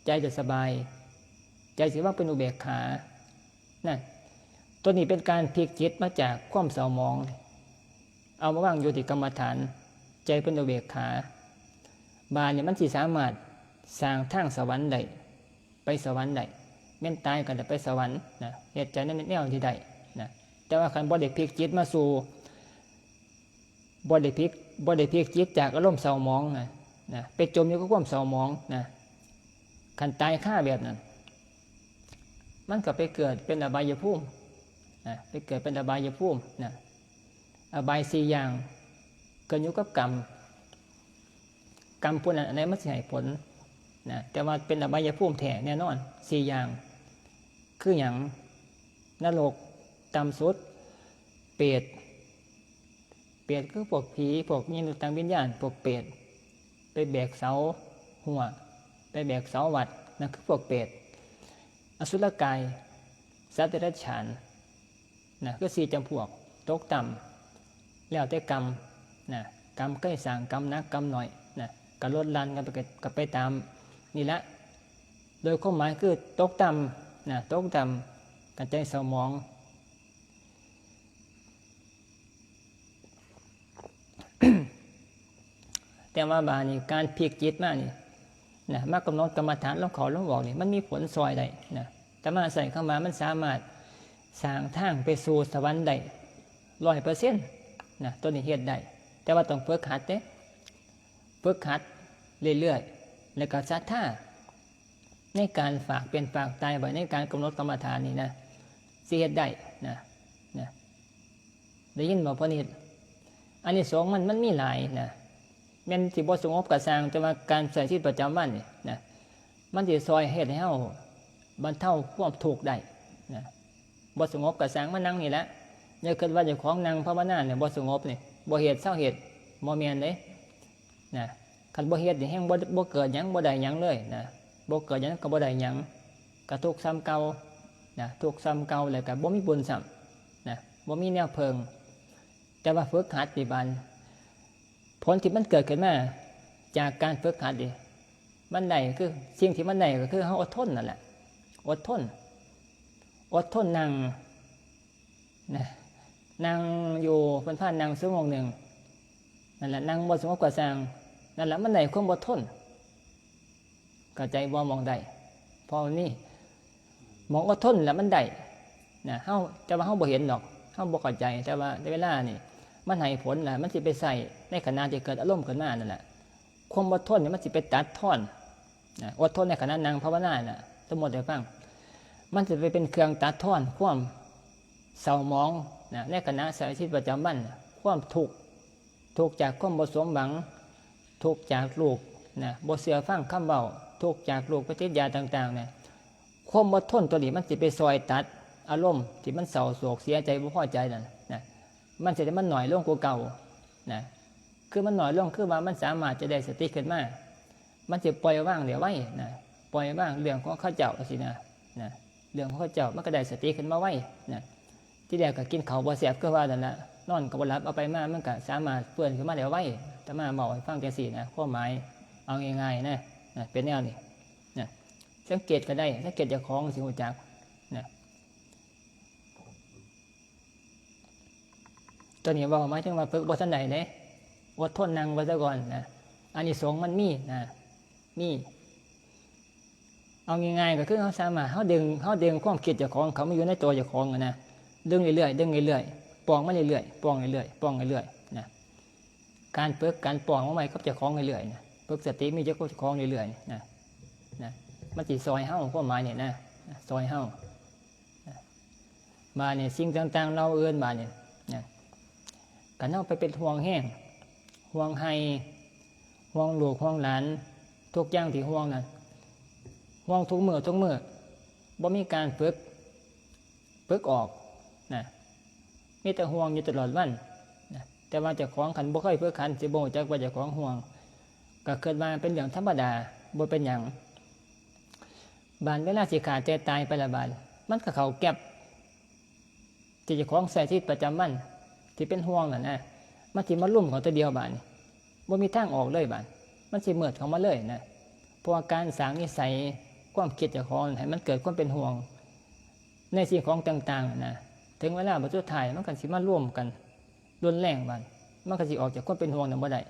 ใจจะสบายใจสิว่างเป็นอุเบกขานั่นตัวนี้เป็นการพลิกจิตมาจากความเศร้าหมองเอามาว่างอยู่ที่กรรมฐานใจเป็นอุเบกขาบานเนี่ยมันสิสามารถสร้างทางสวรรค์ได้ไปสวรรค์ได้แม่นตายกันแต่ไปสวรรค์นะเหตุใจนั้นแนวที่ได้นะแต่ว่าคันบ่ได้พลิกจิตมาสู่บ่ได้พลิกจิตจากอารมณ์เศร้าหมองนะไปจมอยู่กับความเศร้าหมองนะคันตายฆ่าแบบนั้นมันก็ไปเกิดเป็นอบายภูมินะไปเกิดเป็นอบายภูมินะอบาย4อย่างเกิดอยู่กับกรรมพวกนั้นอันไหนมันสิให้ผลนะแต่ว่าเป็นอบายภูมิแท้แน่นอน4อย่างคือหยังนรกต่ำสุดเปรตคือพวกผีพวกมนุษย์ต่างวิญญาณพวกเปรตไปแบกเสาหัวไปแบกเสาวัดนั่นคือพวกเปรตอสุรกายสัตว์เดรัจฉานนะคือ4จำพวกตกต่ำแล้วแต่กรรมนะกรรมใกล้สร้างกรรมนักกรรมหน่อยนะก็ลดลันกันไปตามนี่ละโดยความหมายคือตกต่ำนะตกต่ำกันใจเศร้าหมอง แต่ว่าบานี่การพลิกจิตมานี่นะมากำหนดกรรมฐานลมเข้าลมออกนี่มันมีผลซอยได้นะแต่มาใส่เข้ามามันสามารถสร้างทางไปสู่สวรรค์ได้100%นะตัวนี้เฮ็ดได้แต่ว่าต้องฝึกหัดเรื่อยๆแล้วก็ศรัทธาในการฝากเป็นฝากตายไว้ในการกำหนดกรรมฐานนี่นะสิเฮ็ดได้นะได้ยินบ่พอนี้อันนี้สองมันมีหลายนะแม่นสิบ่สงบก็สร้างแต่ว่าการใช้ชีวิตประจำวันนี่นะมันสิซอยเฮ็ดให้เฮาบรรเทาความทุกข์ได้นะบ่สงบก็สร้างมานั่งนี่แหละอย่าคิดว่าเจ้าของนั่งภาวนาเนี่ยบ่สงบนี่บ่เฮ็ดเศร้าเฮ็ดบ่แม่นเด้นะคันบ่เฮ็ดนี่แฮงบ่เกิดหยังบ่ได้หยังเลยนะบ่เกิดหยังก็บ่ได้หยังก็ทุกข์ซ้ำเก่านะทุกข์ซ้ำเก่าแล้วก็บ่มีบุญซ้ำนะบ่มีแนวเพิงแต่ว่าฝึกหัดนี่บันผลที่มันเกิดขึ้นมาจากการฝึกหัดดิมันได้คือสิ่งที่มันได้ก็คือเฮาอดทนนั่นแหละอดทนนั่งนะนั่งอยู่เพิ่นพานั่งชั่วโมงนึงนั่นแหละนั่งบ่สงบก็สร้างนั่นแหละมันได้ความอดทนเข้าใจบ่มองได้พอนี่มองอดทนแล้วมันได้นะเฮาแต่ว่าเฮาบ่เห็นดอกเฮาบ่เข้าใจแต่ว่าในเวลานี่มันให้ผลแหละมันสิไปใส่ในขณะที่เกิดอารมณ์ขึ้นมานั่นแหละความอดทนเนี่ยมันสิไปตัดทอนอดทนในขณะนั่งภาวนาน่ะสมมติให้ฟังมันจะไปเป็นเครื่องตัดทอนความเศร้าหมองในขณะใช้ชีวิตประจำวันความทุกข์จากความบ่สมหวังทุกข์จากลูกบ่เชื่อฟังคำเว้าทุกข์จากลูกปฏิกิริยาต่างๆเนี่ยความอดทนตัวนี้มันสิไปซอยตัดอารมณ์ที่มันเศร้าโศกเสียใจบ่พอใจนั่น มันจะได้มันหน่อยลงกว่าเก่านะคือมันหน่อยลงคือว่ามันสามารถจะได้สติขึ้นมามันจะปล่อยว่างเดี๋ยวไว้นะปล่อยว่างเรื่องของข้าเจ้าสินะเรื่องของข้าเจ้ามันก็ได้สติขึ้นมาไว้นะที่แรกก็กินข้าวบ่แซ่บก็ว่านั่นแหละนอนก็บ่หลับเอาไปมามันก็สามารถเปื่อนขึ้นมาเดี๋ยวไว้แต่มาบอกให้ฟังจังซี่นะข้อหมายเอาง่ายๆนะเป็นแนวนี้นะสังเกตก็ได้สังเกตเจ้าของสิรู้จักนะตอนนี้ว่าหมายถึงว่าฝึกบ่ทันใดเด้อดทนนั่งไว้ซะก่อนนะอานิสงส์มันมีนะมีเอาง่ายๆก็คือเขาสามารถเขาดึงความคิดเจ้าของเขามาอยู่ในตัวเจ้าของนะดึงเรื่อยๆปองมาเรื่อยๆปองเรื่อยๆนะการฝึกการปองมาใหม่กับเจ้าของเรื่อยๆนะฝึกสติมีเจ้าของเรื่อยๆนะมันสิซอยเฮาความหมายเนี่ยนะซอยเฮามาเนี่ยสิ่งต่างๆเราเอื้อนมาเนี่ยนะกันเอาไปเป็นห่วงแห้งห่วงให้ห่วงลูกห่วงหลานทุกอย่างที่ห่วงนั้นห่วงทุกมือบ่มีการฝึกออกนะมีแต่ห่วงอยู่ตลอดวันนะแต่ว่าเจ้าของขันบ่เคยฝึกขันสิบ่รู้จักว่าเจ้าของห่วงก็เกิดมาเป็นเรื่องธรรมดาบ่เป็นหยังบานเวลาสิขาดใจตายไปละบานมันก็เข้าแก็บที่เจ้าของใส่ชีวิตประจำวันที่เป็นห่วงน่ะนะมันสิมาลุ่มของตัวเดียวบานบ่มีทางออกเลยบานมันสิมืดเข้ามาเลยนะเพราะการสร้างนิสัยความคิดเจ้าของให้มันเกิดความเป็นห่วงในสิ่งของต่างๆนะถึงเวลาบรรจุถ่ายมันก็สิมาร่วมกันรุนแรงบานมันก็สิออกจากความเป็นห่วงนั้นบ่ได้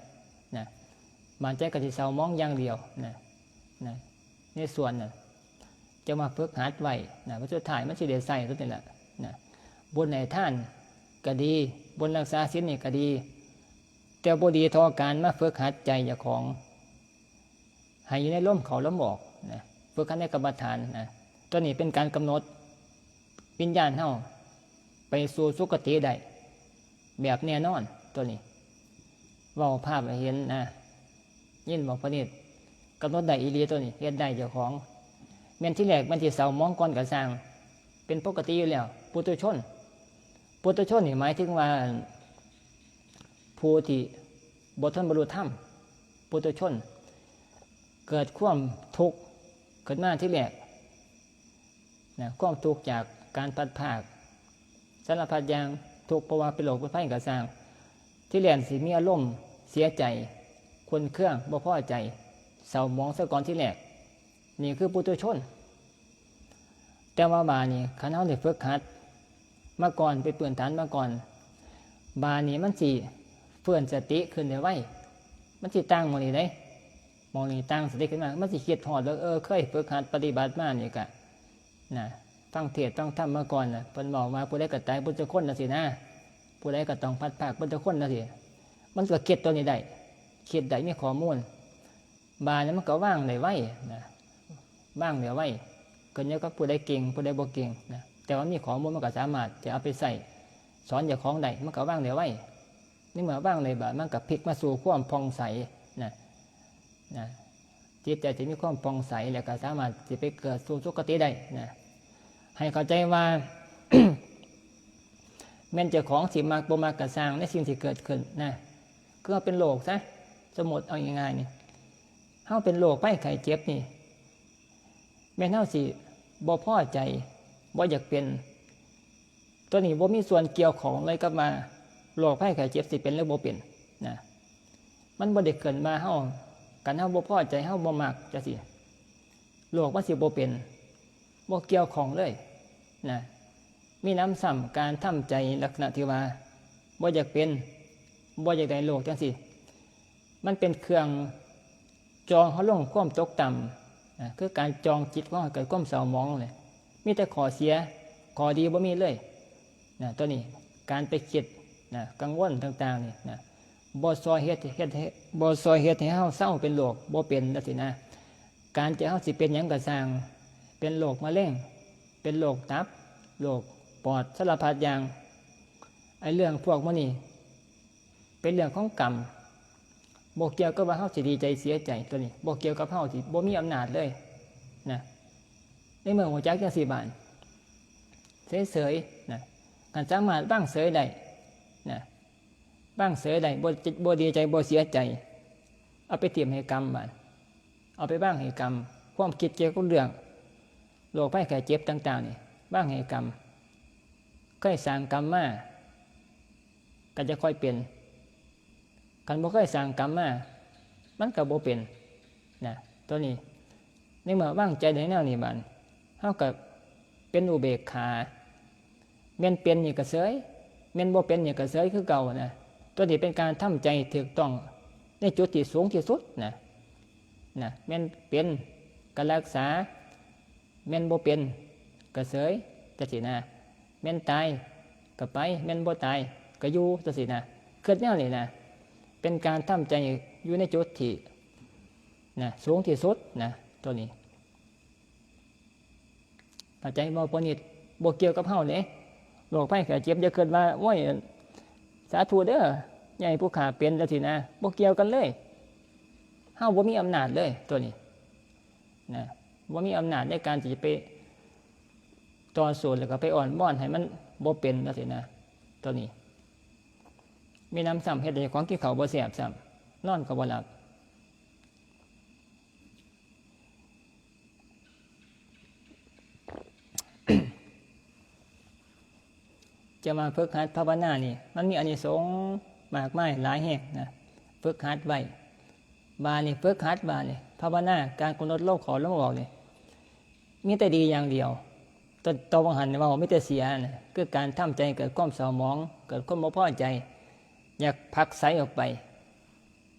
นะบานใจก็สิเศร้ามองอย่างเดียวนะในส่วนน่ะจะมาฝึกหัดไว้นะบรรจุถ่ายมันสิได้ใส่ตัวนี้แหละนะบนไหนท่านก็ดีบนรักษาศีลนี่ก็ดีแต่บ่ดีเท่าการมาฝึกหัดใจเจ้าของให้อยู่ในร่มเขาร่มออกนะฝึกหัดในกรรมฐานนะตัวนี้เป็นการกำหนดวิญญาณเฮาไปสู่สุคติได้แบบแน่นอนตัวนี้เว้าภาพให้เห็นนะยินบอกพระนิตกำหนดได้อีหลีตัวนี้เฮ็ดได้เจ้าของแม่นที่แรกมันสิเศร้ามองก่อนก็สร้างเป็นปกติอยู่แล้วปุถุชนนี่หมายถึงว่าผู้ที่บ่ทันบรรลุธรรมปุถุชนเกิดความทุกข์เกิดมาที่แรกนะความทุกข์จากการพัดภาคสารพัดอย่างทุกข์เพราะว่าเป็นโรคเป็นภัยกระสร้างที่แรกสิมีอารมณ์เสียใจคนเครื่องบ่พอใจเศร้าหมองซะก่อนที่แรกนี่คือปุถุชนแต่ว่าบานี่คันเฮาได้ฝึกหัดมาก่อนไปเปื้อนฐานมาก่อนบานี่มันสิเฟื่อนสติขึ้นได้ไว้มันสิตั้งหม้องนี้ได้มองนี่ตั้งสติขึ้นมามันสิคิดฮอดว่าเคยฝึกหัดปฏิบัติมานี่ก็นะฟังเทศน์ต้องทำมาก่อนน่ะเพิ่นบอกมาผู้ใดก็ตายผู้ทุกคนน่ะสินะผู้ใดก็ต้องพัดภาคผู้ทุกคนน่ะสิมันก็คิดตัวนี้ได้คิดได้มีข้อมูลบานี่มันก็ว่างได้ไว้นะว่างได้ไว้เกินเยอะก็ผู้ใดเก่งผู้ใดบ่เก่งนะแต่ว่ามีข้อมูลมันก็สามารถจะเอาไปใส่สอนเจ้าของได้มันก็ว่างได้ไว้นี่เมื่อว่างเลยบามันก็พลิกมาสู่ความผ่องใสนะจิตใจที่มีความผ่องใสแล้วก็สามารถจะไปเกิดสู่สุคติได้นะให้เข้าใจว่า แม่นเจ้าของสิมากบ่มากกระสร้างในสิ่งที่เกิดขึ้นนะก็เป็นโรคซะสมมติเอาง่ายๆนี่เฮาเป็นโรคไข้ไข้เจ็บนี่แม่นเฮาสิบ่พอใจบ่อยากเป็นตัวนี้บ่มีส่วนเกี่ยวของเลยกับมาโรคไข้ไข้เจ็บสิเป็นหรือบ่เป็นนะมันบ่ได้เกิดมาเฮากันเฮาบ่พอใจเฮาบ่มักจังซี่โรคมันสิบ่เป็นบ่เกี่ยวของเลยนะมีน้ำซ้ำการทำใจลักษณะที่ว่าบ่อยากเป็นบ่อยากได้โรคจังซี่มันเป็นเครื่องจองเฮาลงความตกต่ำนะคือการจองจิตของเฮาเกิดความเศร้าหมองเลยมีแต่ข้อเสียข้อดีบ่มีเลยนะตัวนี้การไปคิดนะกังวลต่างๆนี่นะบ่ซอยเฮ็ดให้เฮาเศร้าเป็นโรคบ่เป็นจังซี่นะการจะเฮาสิเป็นหยังก็สร้างเป็นโรคมะเร็งเป็นโรคตับโรคปอดสารพัดอย่างไอ้เรื่องพวกมันนี่เป็นเรื่องของกรรมบ่เกี่ยวกับว่าเฮาสิดีใจเสียใจตัวนี้บ่เกี่ยวกับเฮาที่บ่มีอำนาจเลยนะในเมืองหัวจักจังซี่บานเฉยๆนะการสามารถวางเฉยได้ นะบ้างเสียใดบ่ดีใจบ่เสียใจเอาไปเตรียมให้กรรมมันเอาไปบ้างให้กรรมความคิดเกี่ยวกับเรื่องโรคภัยไข้เจ็บต่างๆนี่บ้างให้กรรมเคยสร้างกรรมมาก็จะค่อยเป็นกันบ่เคยสร้างกรรมมามันก็บ่เป็นนะตัวนี้ในเมื่อวางใจในแนวนี้มันเฮาก็เป็นอุเบกขาแม่นเป็นนี่ก็เสยแม่นบ่เป็นนี่ก็เสยคือเก่านะตัวนี้เป็นการทำใจถูกต้องในจุดที่สูงที่สุดนะแม่นเป็นก็รักษาแม่นบ่เป็นก็เสยจังซี่นะแม่นตายก็ไปแม่นบ่ตายก็อยู่จังซี่นะคือแนวนี้นะเป็นการทำใจอยู่ในจุดที่สูงที่สุดนะตัวนี้เข้าใจบ่ปนิดบ่เกี่ยวกับเฮาเด้โรคภัยไข้เจ็บอย่าเกิดว่าโอ้ยสาธุเด้อใหญ่ผู้ขาเป็นจังซี่นะบ่เกี่ยวกันเลยเฮาบ่มีอำนาจเลยตัวนี้นะบ่มีอำนาจในการที่จะไปต่อสู้แล้วก็ไปอ่อนบ้อนให้มันบ่เป็นจังซี่นะตัวนี้มีน้ำซ้ำเฮ็ดให้ของกินข้าวบ่แซ่บซ้ำนอนก็บ่หลับจะมาฝึกหัดภาวนานี่มันมีอานิสงส์มากมายหลายแห่งนะฝึกหัดไว้บานี่ฝึกหัดบานี่ภาวนาการกำหนดโลกขอลมออกนี่มีแต่ดีอย่างเดียวตัววังหันว่าไม่แต่เสียนะคือการทำใจเกิดความเศร้าหมองเกิดความบ่พอใจอยากพักไสออกไป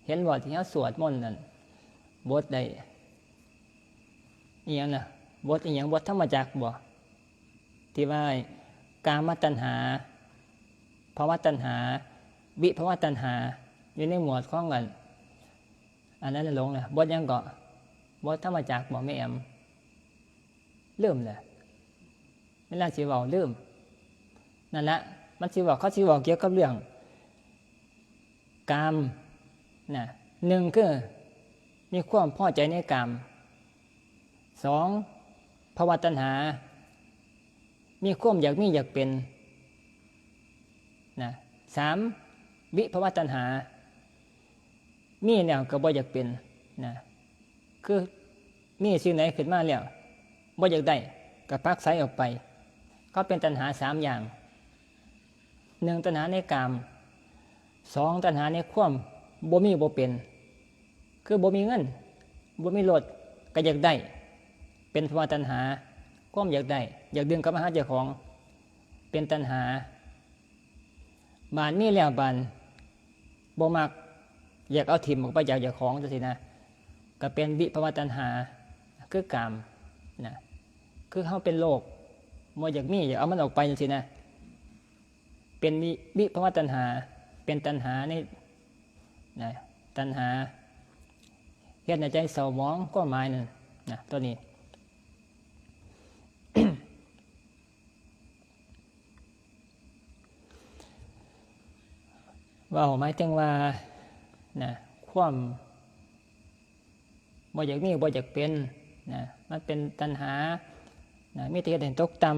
เห็นว่าที่เขาสวดมนต์นั่นบทใดอีหยังน่ะบทอีหยังบทธรรมจักรบ่ที่ว่ากามตัณหาภวตัณหาวิภวตัณหาอยู่ในหมวดของกันอันนั้นหลงเลยบทยังเกาะบทธรรมจักรบ่แม่แอมลืมเลยเวลาสิเว้าลืมนั่นแหละมันสิเว้าเขาสิเว้าเกี่ยวกับเรื่องกามนะหนึ่งคือมีความพอใจในกามสองภวตัณหามีความอยากมีอยากเป็นนะสามวิภวตัณหามีแล้วก็บ่อยากเป็นนะคือมีสิ่งไหนขึ้นมาแล้วบ่อยากได้ก็พักไสออกไปก็เป็นตัณหาสามอย่างหนึ่งตัณหาในกามสองตัณหาในความบ่มีบ่เป็นคือบ่มีเงินบ่มีรถก็อยากได้เป็นภวตัณหาความอยากได้อยากดึงกลับมาหาเจ้าของเป็นตัณหาบานมีแล้วบานบ่มักอยากเอาถิ่มออกไปจากเจ้าของจังซี่นะก็เป็นวิภวตัณหาคือกามนะคือเฮาเป็นโลกบ่อยากมีอยากเอามันออกไปจังซี่นะเป็นวิภวตัณหาเป็นตัณหานี่นะตัณหาเฮ็ดในใจเศร้าหมองก็หมายนั่นนะตัวนี้ ว่าหมายถึงว่านะความบ่อยากมีบ่อยากเป็นนะมันเป็นตัณหานะมีแต่เฮ็ดให้ตกต่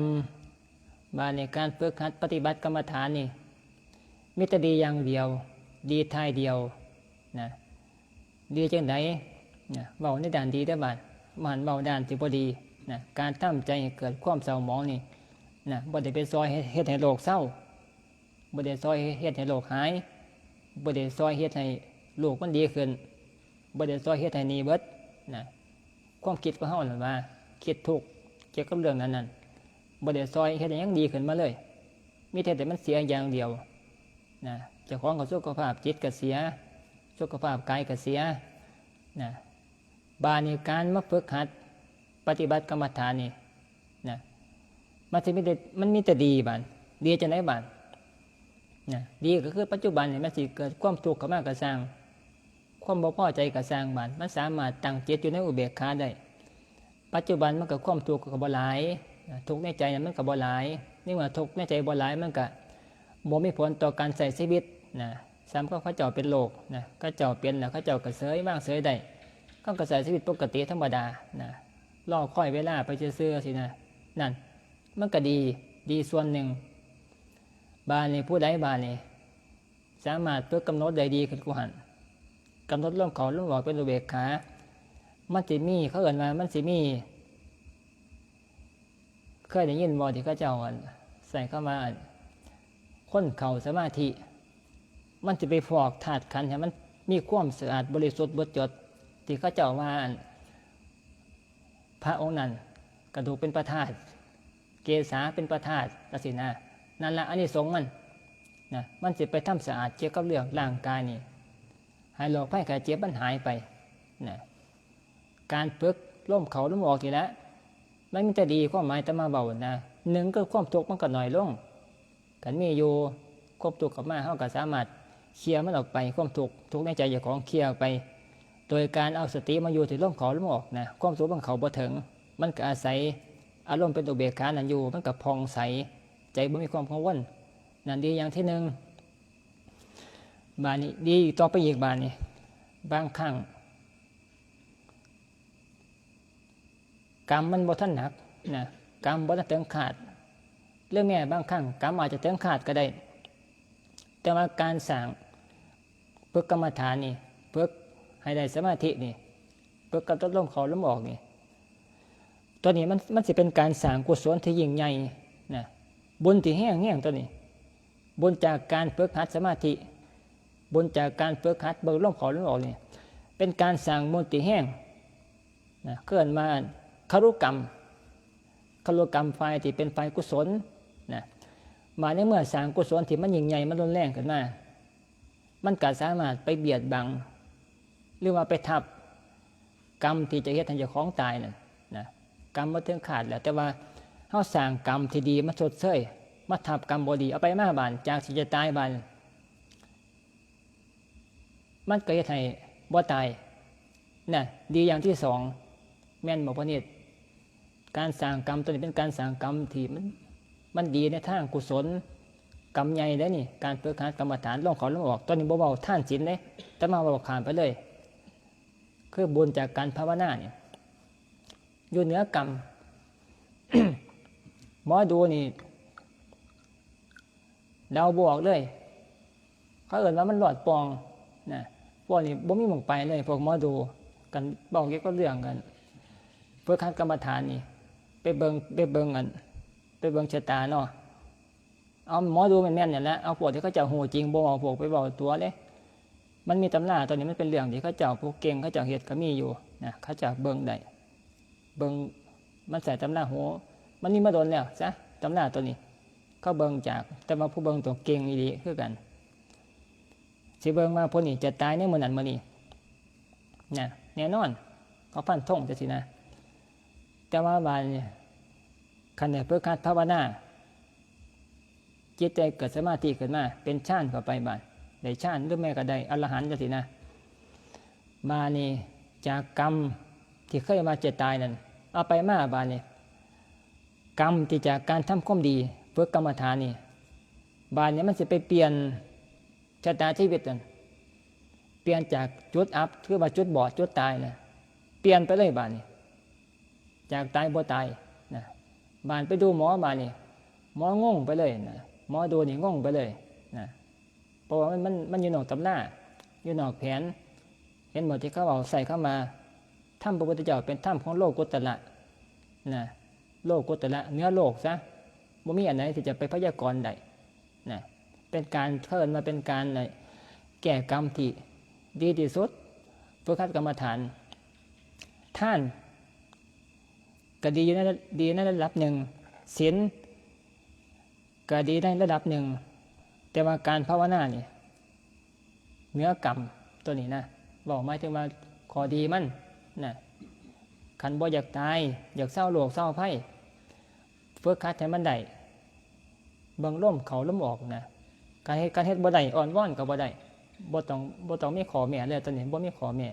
ำบาในการฝึกหัดปฏิบัติกรรมฐานนี่มีแต่ดีอย่างเดียวดีท้ายเดียวนะดีจังไดนะเว้าในด้านดีได้บาดมันเว้าด้านที่บ่ดีนะการทำใจให้เกิดความเศร้าหมองนี่นะบ่ได้ไปซอยเฮ็ดให้โลกเศร้าบ่ได้ซอยเฮ็ดให้โลกหายบ่ได้ซอยเฮ็ดให้โลกมันดีขึ้นบ่ได้ซอยเฮ็ดให้หนีเบิดนะความคิดของเฮานั่นว่าคิดทุกข์เกี่ยวกับเรื่องนั้นบ่ได้ซอยเฮ็ดให้หยังดีขึ้นมาเลยมีแต่มันเสียอย่างเดียวนะเจ้าของก็สุขภาพจิตก็เสียสุขภาพกายก็เสียนะบาดนี้การมาฝึกหัดปฏิบัติกรรมฐานนี่นะมันมีแต่ดีบาดดีจังได๋บาดนะดีก็คือปัจจุบันนี่มันสิเกิดความทุกข์เข้ามากระสร้างความบ่พอใจกระสร้างบาดมันสามารถตั้งจิตอยู่ในอุเบกขาได้ปัจจุบันมันก็ความทุกข์ก็บ่หลายทุกข์ในใจมันก็บ่หลายนี่ว่าทุกข์ในใจบ่หลายมันก็บ่มีผลต่อการใช้ชีวิตนะซ้ำก็เขาเจ้าเป็นโรคนะเขาเจ้าเป็นแล้วเขาเจ้าก็เสยบ้างเสยได้ก็ใช้ชีวิตปกติธรรมดานะรอค่อยเวลาไปซื่อๆสินะนั่นมันก็ดีส่วนหนึ่งบาดนี้ผู้ใดบาดนี้ สามารถเพื่อกำหนดได้ดีขึ้นกว่าหันกำหนดลมเข้าลมออกเป็นอุเบกขามันสิมีเขาเอ่นว่ามันสิมีเคยได้ยินบ่ที่เขาเจ้าใส่เข้ามาคนเข้าสมาธิมันจะไปฟอกธาตุขันธ์ให้มันมีความสะอาดบริสุทธิ์บริจดที่เขาเจ้าว่าพระองค์นั้นกระดูกเป็นประธาตเกศาเป็นประธาตตัสินะนั่นละอันนี้สงมันนะมันจะไปทำสะอาดเกี่ยวกับเรื่องร่างกายนี่ให้โรคภัยไข้เจ็บมันหายไปนะการฝึกล่มเขาล่มออกทีละมันจะดีความหมายแต่มาเบานะหนึ่งก็ความทุกข์มันก็หน่อยลงกันมีอยู่ควบทุกข์กับมาเขาก็สามารถเคลียร์มันออกไปความทุกข์ในใจเจ้าของเคลียร์ไปโดยการเอาสติมาอยู่ที่ล่มเขาล่มออกนะความทุกข์มันเขาบ่ถึงมันก็อาศัยอารมณ์เป็นอุเบกขานั่นอยู่มันก็พองใสใจบ่มีความกังวลนั่นดีอย่างที่หนึ่งบานนี้ดีต่อไปอีกบานนี้บางครั้งกรรมมันบ่ทันหนักนะกรรมบ่ทันถึงขาดเรื่องแม่บางครั้งกรรมอาจจะถึงขาดก็ได้แต่ว่าการสร้างเพื่อกรรมฐานนี่เพื่อให้ได้สมาธินี่เพื่อกำจัดลมเข้าลมออกนี่ตัวนี้มันจะเป็นการสร้างกุศลที่ยิ่งใหญ่นะบุญที่แห้งตัวนี้บุญจากการฝึกหัดสมาธิบุญจากการฝึกหัดเบิกลมเข้าลมออกนี่เป็นการสร้างบุญที่แห้งนะเคลื่อนมาคารุกรรมฝ่ายที่เป็นฝ่ายกุศลนะมาในเมื่อสร้างกุศลที่มันยิ่งใหญ่มันรุนแรงขึ้นมามันก็สามารถไปเบียดบังหรือว่าไปทับกรรมที่จะเฮ็ดให้เจ้าของตายนั่นนะกรรมบ่ถึงขาดแล้วแต่ว่าเฮาสร้างกรรมที่ดีมาชดเชยมาทับกรรมบ่ดีเอาไปมาบานจากที่จะตายบานมันก็เฮ็ดให้บ่ตายน่ะดีอย่างที่สองแม่นบ่พอนิดการสร้างกรรมตัวนี้เป็นการสร้างกรรมที่มันดีในทางกุศลกรรมใหญ่ได้นี่การฝึกหัดกรรมฐานลงเขาลงออกตอนนี้บ่เบาท่านศีลเด้แต่มาเบาข้ามไปเลยคือบุญจากการภาวนาเนี่ยอยู่เหนือกรรม หมอดูนี่เราบอกเลยเขาเอ่นว่ามันหลอดปองนะพวกนี้บ่มีหม่องไปเลยพวกหมอดูกันบอกเกี่ยวกับเรื่องกันเพื่อคัดกรรมฐานนี่ไปเบิ่งชะตาเนาะเอาหมอดูแม่นๆอย่างนั้นเอาพวกที่เขาเจ้าโหจริงบ่เอาพวกไปบอกตัวเลยมันมีตำราตอนนี้มันเป็นเรื่องที่เขาเจ้าผู้เก่งเขาเจ้าเฮ็ดก็มีอยู่นะเขาเจ้าเบิ่งได้เบิ่งมันใส่ตำราโหมันนี่มาโดนแล้วซะตำราตัวนี้เขาเบิ่งจากแต่ว่าผู้เบิ่งตัวเก่งอีหลีคือกันสิเบิ่งมาพวกนี้จะตายในมื้อนั้นมื้อนี้นะแน่นอนเขาฟันธงจังซี่นะแต่ว่าบาดนี้คันได้ฝึกหัดภาวนาจิตใจเกิดสมาธิขึ้นมาเป็นฌานเข้าไปบาดได้ฌานหรือแม้ก็ได้อรหันต์จังซี่นะบาดนี้จากกรรมที่เคยมาจะตายนั่นเอาไปมาบาดนี้กรรมที่จากการทำความดีฝึกกรรมฐานนี่บาดนี้มันสิไปเปลี่ยนชะตาชีวิตนั่นเปลี่ยนจากจุดอับคือว่าจุดบอดจุดตายนะเปลี่ยนไปเลยบาดนี้จากตายบ่ตายนะบาดไปดูหมอบาดนี้หมองงไปเลยนะหมอดูนี่งงไปเลยนะเพราะว่ามันอยู่นอกตำราอยู่นอกแผนเห็นหมดที่เขาเอาใส่เข้ามาถ้ำพระพุทธเจ้าเป็นถ้ำของโลกุตระนะโลกุตระเนื้อโลกซะบ่มีอันไหนที่จะไปพยากรณ์ได้นะเป็นการเทินมาเป็นการแก้กรรมที่ดีที่สุดฝึกหัดกรรมฐานท่านก็ดีในระดับหนึ่งศีลก็ดีในระดับหนึ่งแต่ว่าการภาวนานี่เนื้อกรรมตัวนี้นะบอกหมายถึงว่าขอดีมันนะขันบ่อยากตายอยากเศร้าโศกเศร้าภัยฝึกหัดให้มันได้เบิ่งล่มเขาล่มออกนะการเฮ็ดบ่ได้อ่อนว่อนก็บ่ได้บ่ต้องมีขอแม่เลยตัวนี้บ่มีขอแม่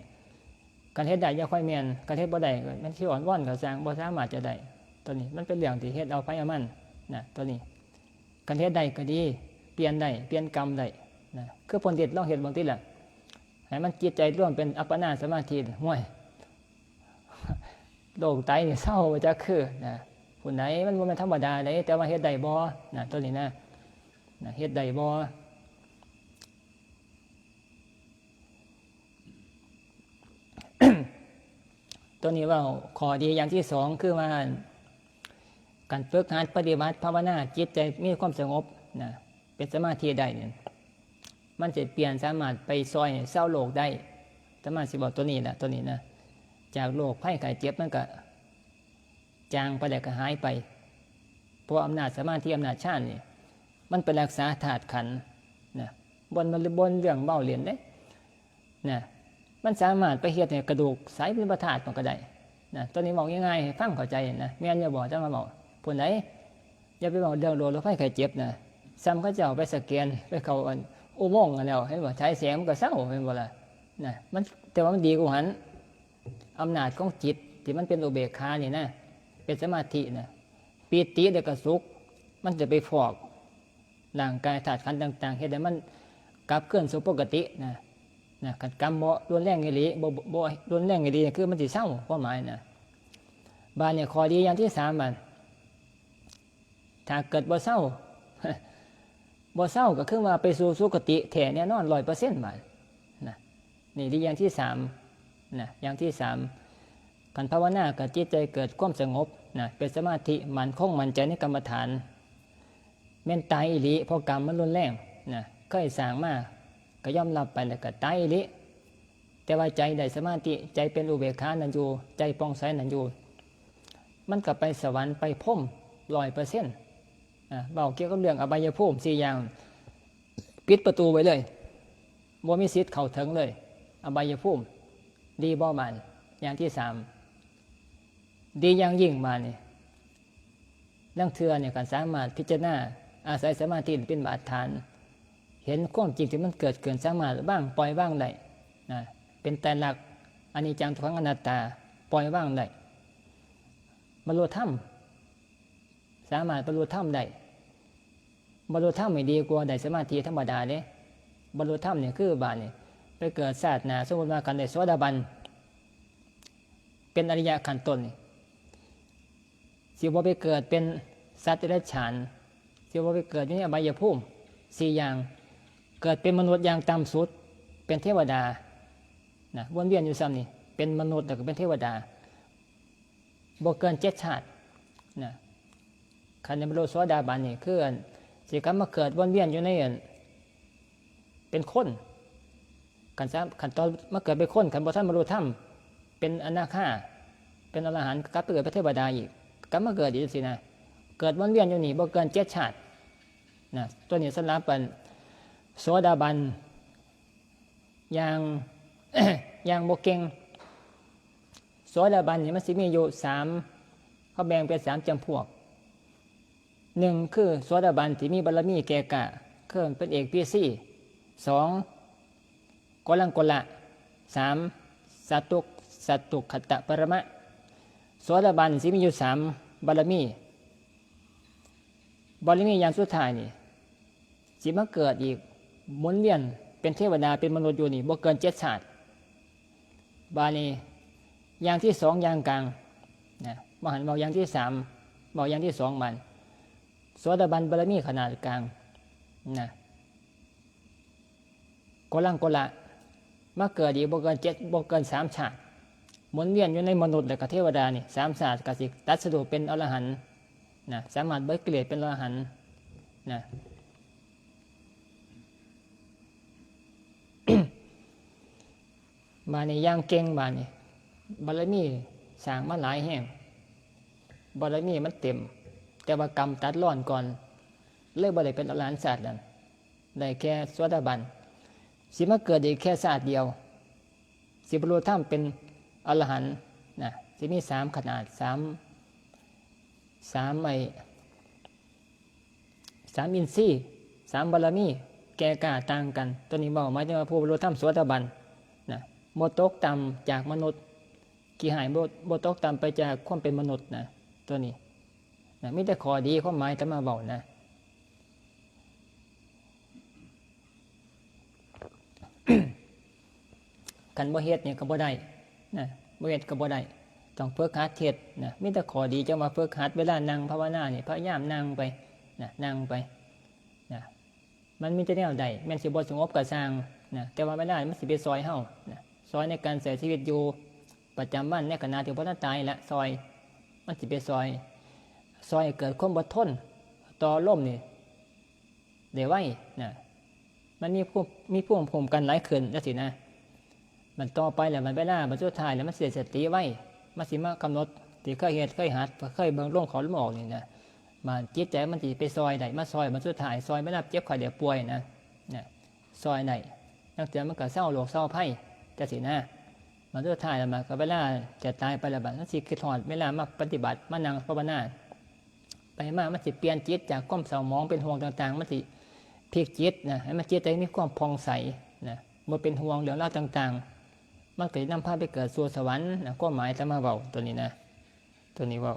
การเฮ็ดได้อย่าค่อยแม่นการเฮ็ดบ่ได้มันสิอ่อนว่อนก็สร้างบ่สามารถจะได้ตัวนี้มันเป็นเรื่องที่เฮ็ดเอาไปเอามันนะตัวนี้การเฮ็ดได้ก็ดีเปลี่ยนได้เปลี่ยนกรรมได้นะคือผลเด็ดลองเฮ็ดบางทีล่ะให้มันจิตใจร่วมเป็นอัปปนาสมาธิห่วยโรคไตนี่เศร้าบ่จักคือนะผู้ไหนมันบ่แม่นธรรมดาเด้แต่ว่าเฮ็ดได้บ่นะตัวนี้นะเฮ็ดได้บ่ ตัวนี้ว่าข้อดีอย่างที่สองคือว่าการฝึกหัดปฏิบัติภาวนาจิตใจมีความสงบนะเป็นสมาธิได้เนี่ยมันจะเปลี่ยนสามารถไปซอยเศร้าโลกได้สามารถสิบอกตัวนี้นะตัวนี้นะจากโรคภัยไข้เจ็บมันก็จางไปแล้วก็หายไปเพราะอำนาจสมาธิอำนาจฌานนี่มันเป็นรักษาธาตุขันธ์นะบนเรื่องเบ้าเหรียญได้นะมันสามารถไปเฮ็ดให้กระดูกใสเป็นประธาตุมันก็ได้นะตัวนี้บอกง่ายๆให้ฟังเข้าใจนะแม่นอย่าบอกจะมาบอกผู้ใดอย่าไปบอกเรื่องโรคภัยไข้เจ็บนะซ้ำเขาเจ้าไปสแกนไปเข้าอุโมงค์กันแล้วเห็นบ่ใช้แสงมันก็เศร้าเห็นบ่ล่ะนะมันแต่ว่ามันดีกว่าหันอำนาจของจิตที่มันเป็นอุเบกขานี่นะเป็นสมาธินะปีติเด็กก็สุขมันจะไปฟอกร่างกายธาตุขันธ์ต่างๆเฮ็ดให้มันกลับเคลื่อนสู่ปกตินะขัดกรรมบ่รุนแรงอีหลีบ่รุนแรงอีหลีคือมันสิเศร้าความหมายนะบ้านเนี่ยข้อดีอย่างที่3บัดถ้าเกิดบ่เศร้า บ่เศร้าก็คือว่าไปสู่สุคติแท้แน่นอน 100% บาดนะนี่ดีอย่างที่3นะอย่างที่3การภาวนาก็จิตใจเกิดความสงบนะเป็นสมาธิมั่นคงมั่นใจในกรรมฐานแม่นตายอีหลีเพราะกรรมมันรุนแรงนะเคยสร้างมาก็ยอมรับไปแล้วก็ตายอีหลีแต่ว่าใจได้สมาธิใจเป็นอุเบกขานั่นอยู่ใจปองใสนั่นอยู่มันก็ไปสวรรค์ไปพรหม 100%เบาเกี่ยวกับเรื่องอบายภูมิ4อย่างปิดประตูไว้เลยบ่มีสิทธิ์เข้าถึงเลยอบายภูมิดีบ่บานอย่างที่3ดีอย่างยิ่งมานี่ลังเทื่อเนี่ยการสามารถพิจารณาอาศัยสมาธิเป็นบาดฐานเห็นความจริงที่มันเกิดสามารถบ้างปล่อยบ้างได้นะเป็นแต่หลักอนิจจังทุกขังอนัตตาปล่อยบ้างได้บรรลุธรรมสามารถบรรลุธรรมได้บรรลุธรรมไม่ดีกว่าได้สมาธิธรรมดาเด้บรรลุธรรมเนี่ยคือบาดนี่ไปเกิดชาติหน้าสมมุติว่ากันได้โสดาบันเป็นอริยะขั้นต้นนี่สิบ่ไปเกิดเป็นสัตว์เดรัจฉานสิบ่ไปเกิดอยู่ในอบายภูมิ4อย่างเกิดเป็นมนุษย์อย่างต่ำสุดเป็นเทวดานะวนเวียนอยู่ซ้ำนี่เป็นมนุษย์แต่ก็เป็นเทวดาบ่เกิน7ชาตินะคันในบรรลุโสดาบันนี่คือสิกลับมาเกิดวนเวียนอยู่ในเป็นคนคันตอนมาเกิดเป็นคนคันบ่ทันบรรลุธรรมเป็นอนาคาเป็นอรหันต์กลับไปเกิดเป็นเทวดาอีกกลับมาเกิดอีกสินะเกิดวนเวียนอยู่นี่บ่เกิน7ชาตินะตัวนี้สำหรับโสดาบันอย่าง อย่างบ่เก่งโสดาบันนี่มันสิมีอยู่3เขาแบ่งเป็น3จำพวก1คือโสดาบันที่มีบารมีแก่กล้าคือเป็นเอกพีซี่2กลังกละ3สัตตุขตปรมะโสดาบันสิมีอยู่3บารมีอย่างสุดท้ายนี่สิมาเกิดอีกหมุนเวียนเป็นเทวดาเป็นมนุษย์อยู่นี่บ่เกิน7ชาติบานี้อย่างที่2อย่างกลางนะมหันต์บอกอย่างที่3บอกอย่างที่2มันโสดาบันบารมีขนาดกลางนะกลังกละมาเกิดอีกบ่เกิน3ชาติหมุนเวียนอยู่ในมนุษย์และก็เทวดานี่3ชาติก็สิตัดสรุปเป็นอรหันต์นะสามารถเบิกกิเลสเป็นอรหันต์นะ บานี่ย่างเก่งบานี่บารมีสร้างมาหลายแห่งบารมีมันเต็มแต่ว่ากรรมตัดร่อนก่อนเลยบ่ได้เป็นอรหันต์ชาตินั้นได้แค่โสดาบันสิมาเกิดอีกแค่ชาติเดียวสิบรรลุธรรมเป็นอรหันต์นะสิมี3ขนาด3อินทรีย์3บารมีแก่กล้าต่างกันตัวนี้บอกหมายถึงว่าผู้บรรลุธรรมโสดาบันนะบ่ตกต่ำจากมนุษย์กี่หายบ่ตกต่ำไปจากความเป็นมนุษย์นะตัวนี้นะมีแต่ข้อดีความหมายแต่มาบอกนะ กันบ่เฮ็ดเนี่ยก็บ่ได้นะบ่เฮ็ดก็บ่ได้ต้องฝึกหัดเฮ็ดนะมีแต่ข้อดีจะมาฝึกหัดเวลานั่งภาวนานี่พยายามนั่งไปนะนั่งไปนะมันมีแต่แนวใดแม่นสิบ่สงบก็สร้างนะแต่ว่าเวลามันสิไปซอยเฮานะซอยในการใช้ชีวิตอยู่ ประจำวันในขณะที่บ่ทันตายและซอยมันสิไปซอยให้เกิดความอดทนต่อลมนี่ได้ไว้นะมันมีภูมิคุ้มกันหลายขึ้นจังซี่นะมันต่อไปแล้วมันเวลามันสุดท้ายแล้วมันเสียสติไว้มันสิมากำหนดที่เคยเฮ็ดเคยหัดเคยเบิ่งลมเข้าลมออกนี่นะมันจิตใจมันสิไปซอยได้มาซอยมันสุดท้ายซอยไม่รับเจ็บไข้ได้ป่วยนะซอยได้ตั้งแต่มันก็เศร้าโรคเศร้าภัยจังซี่นะมันสุดท้ายแล้วมันก็เวลาจะตายไปแล้วบัดนั้นสิคิดฮอดเวลามาปฏิบัติมานั่งภาวนาไปมามันสิเปลี่ยนจิตจากความเศร้าหมองเป็นห่วงต่างๆมันสิพลิกจิตนะให้มันจิตใจมีความผ่องใสนะบ่เป็นห่วงเรื่องราวต่างๆมันก็นำพาไปเกิดสู่สวรรค์นะความหมายจะมาเว้าตัวนี้นะตัวนี้เว้า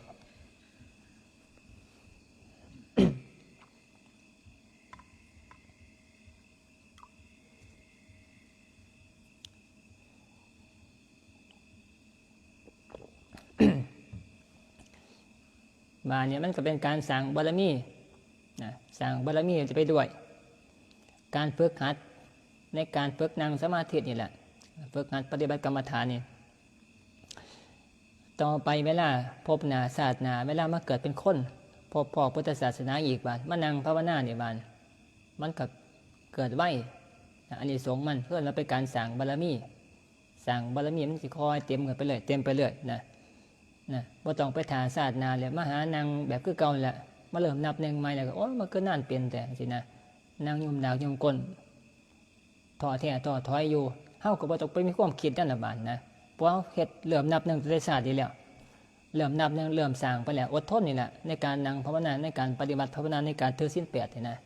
มาเนี่ยมันก็เป็นการสร้างบารมีนะสร้างบารมีจะไปด้วยการฝึกหัดในการฝึกนั่งสมาธินี่แหละฝึกหัดปฏิบัติกรรมฐานนี่ต่อไปเวลาพบหน้าศาสนาเวลามาเกิดเป็นคนพบพ่อพุทธศาสนาอีกบานมานั่งภาวนาเนี่ยบานมันก็เกิดไว้อันนี้สงมันเพื่อเราเป็นการสร้างบารมีมันสิคอยเต็มไปเรื่อยนะบ่ต้องไปถาศาสนาเลยมาหานางแบบคือเก่าแหละมาเริ่มนับหนึ่งใหม่แล้วก็โอ้มันก็นานเปลี่ยนแต่สินะนางยุ่มดาวยุ่มก้นท้อแท้ท้อถอยอยู่เฮาก็บ่ต้องไปมีความคิดนั่นน่ะบานนะเพราะเฮ็ดเริ่มนับหนึ่งได้ศาสตร์ดีแล้วเริ่มนับหนึ่งเริ่มสร้างไปแล้วอดทนนี่แหละในการนั่งภาวนาในการปฏิบัติภาวนาในการถือศีล8นี่นะ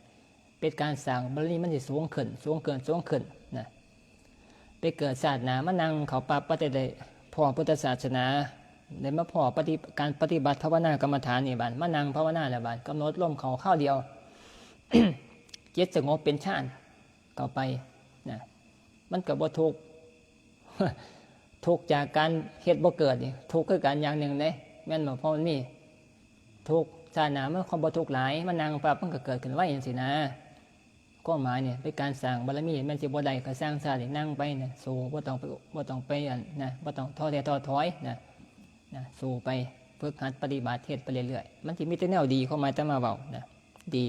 เป็นการสร้างบารมีมันสิสูงขึ้นนะไปเกิดศาสนามานั่งเขาปฏิได้พ่อพุทธศาสนาได้มาพ่อการปฏิบัติภาวนากรรมฐานนี่บานมานั่งภาวนาแล้วบานกำหนดลมเขาเข้าเดียว จิตสงบเป็นฌานต่อไปนะมันก็บ่ทุกข์ ทุกข์จากการเฮ็ดบ่เกิดนี่ทุกข์คือการอย่างหนึ่งเด้แม่นบ่พอมันมีทุกข์ศาสนามันความบ่ทุกข์หลายมานั่งปั๊บมันก็เกิดขึ้นไว้จังซี่นะก็หมายเนี่ยเป็นการสร้างบารมีแม่นสิบ่ได้ก็สร้างซะนี่นั่งไปนะสู้บ่ต้องไปบ่ต้องท้อแท้ท้อถอยนะสู้ไปฝึกหัดปฏิบัติเทศไปเรื่อยๆมันสิมีแต่แนวดีเข้ามาแต่มาเว้านะดี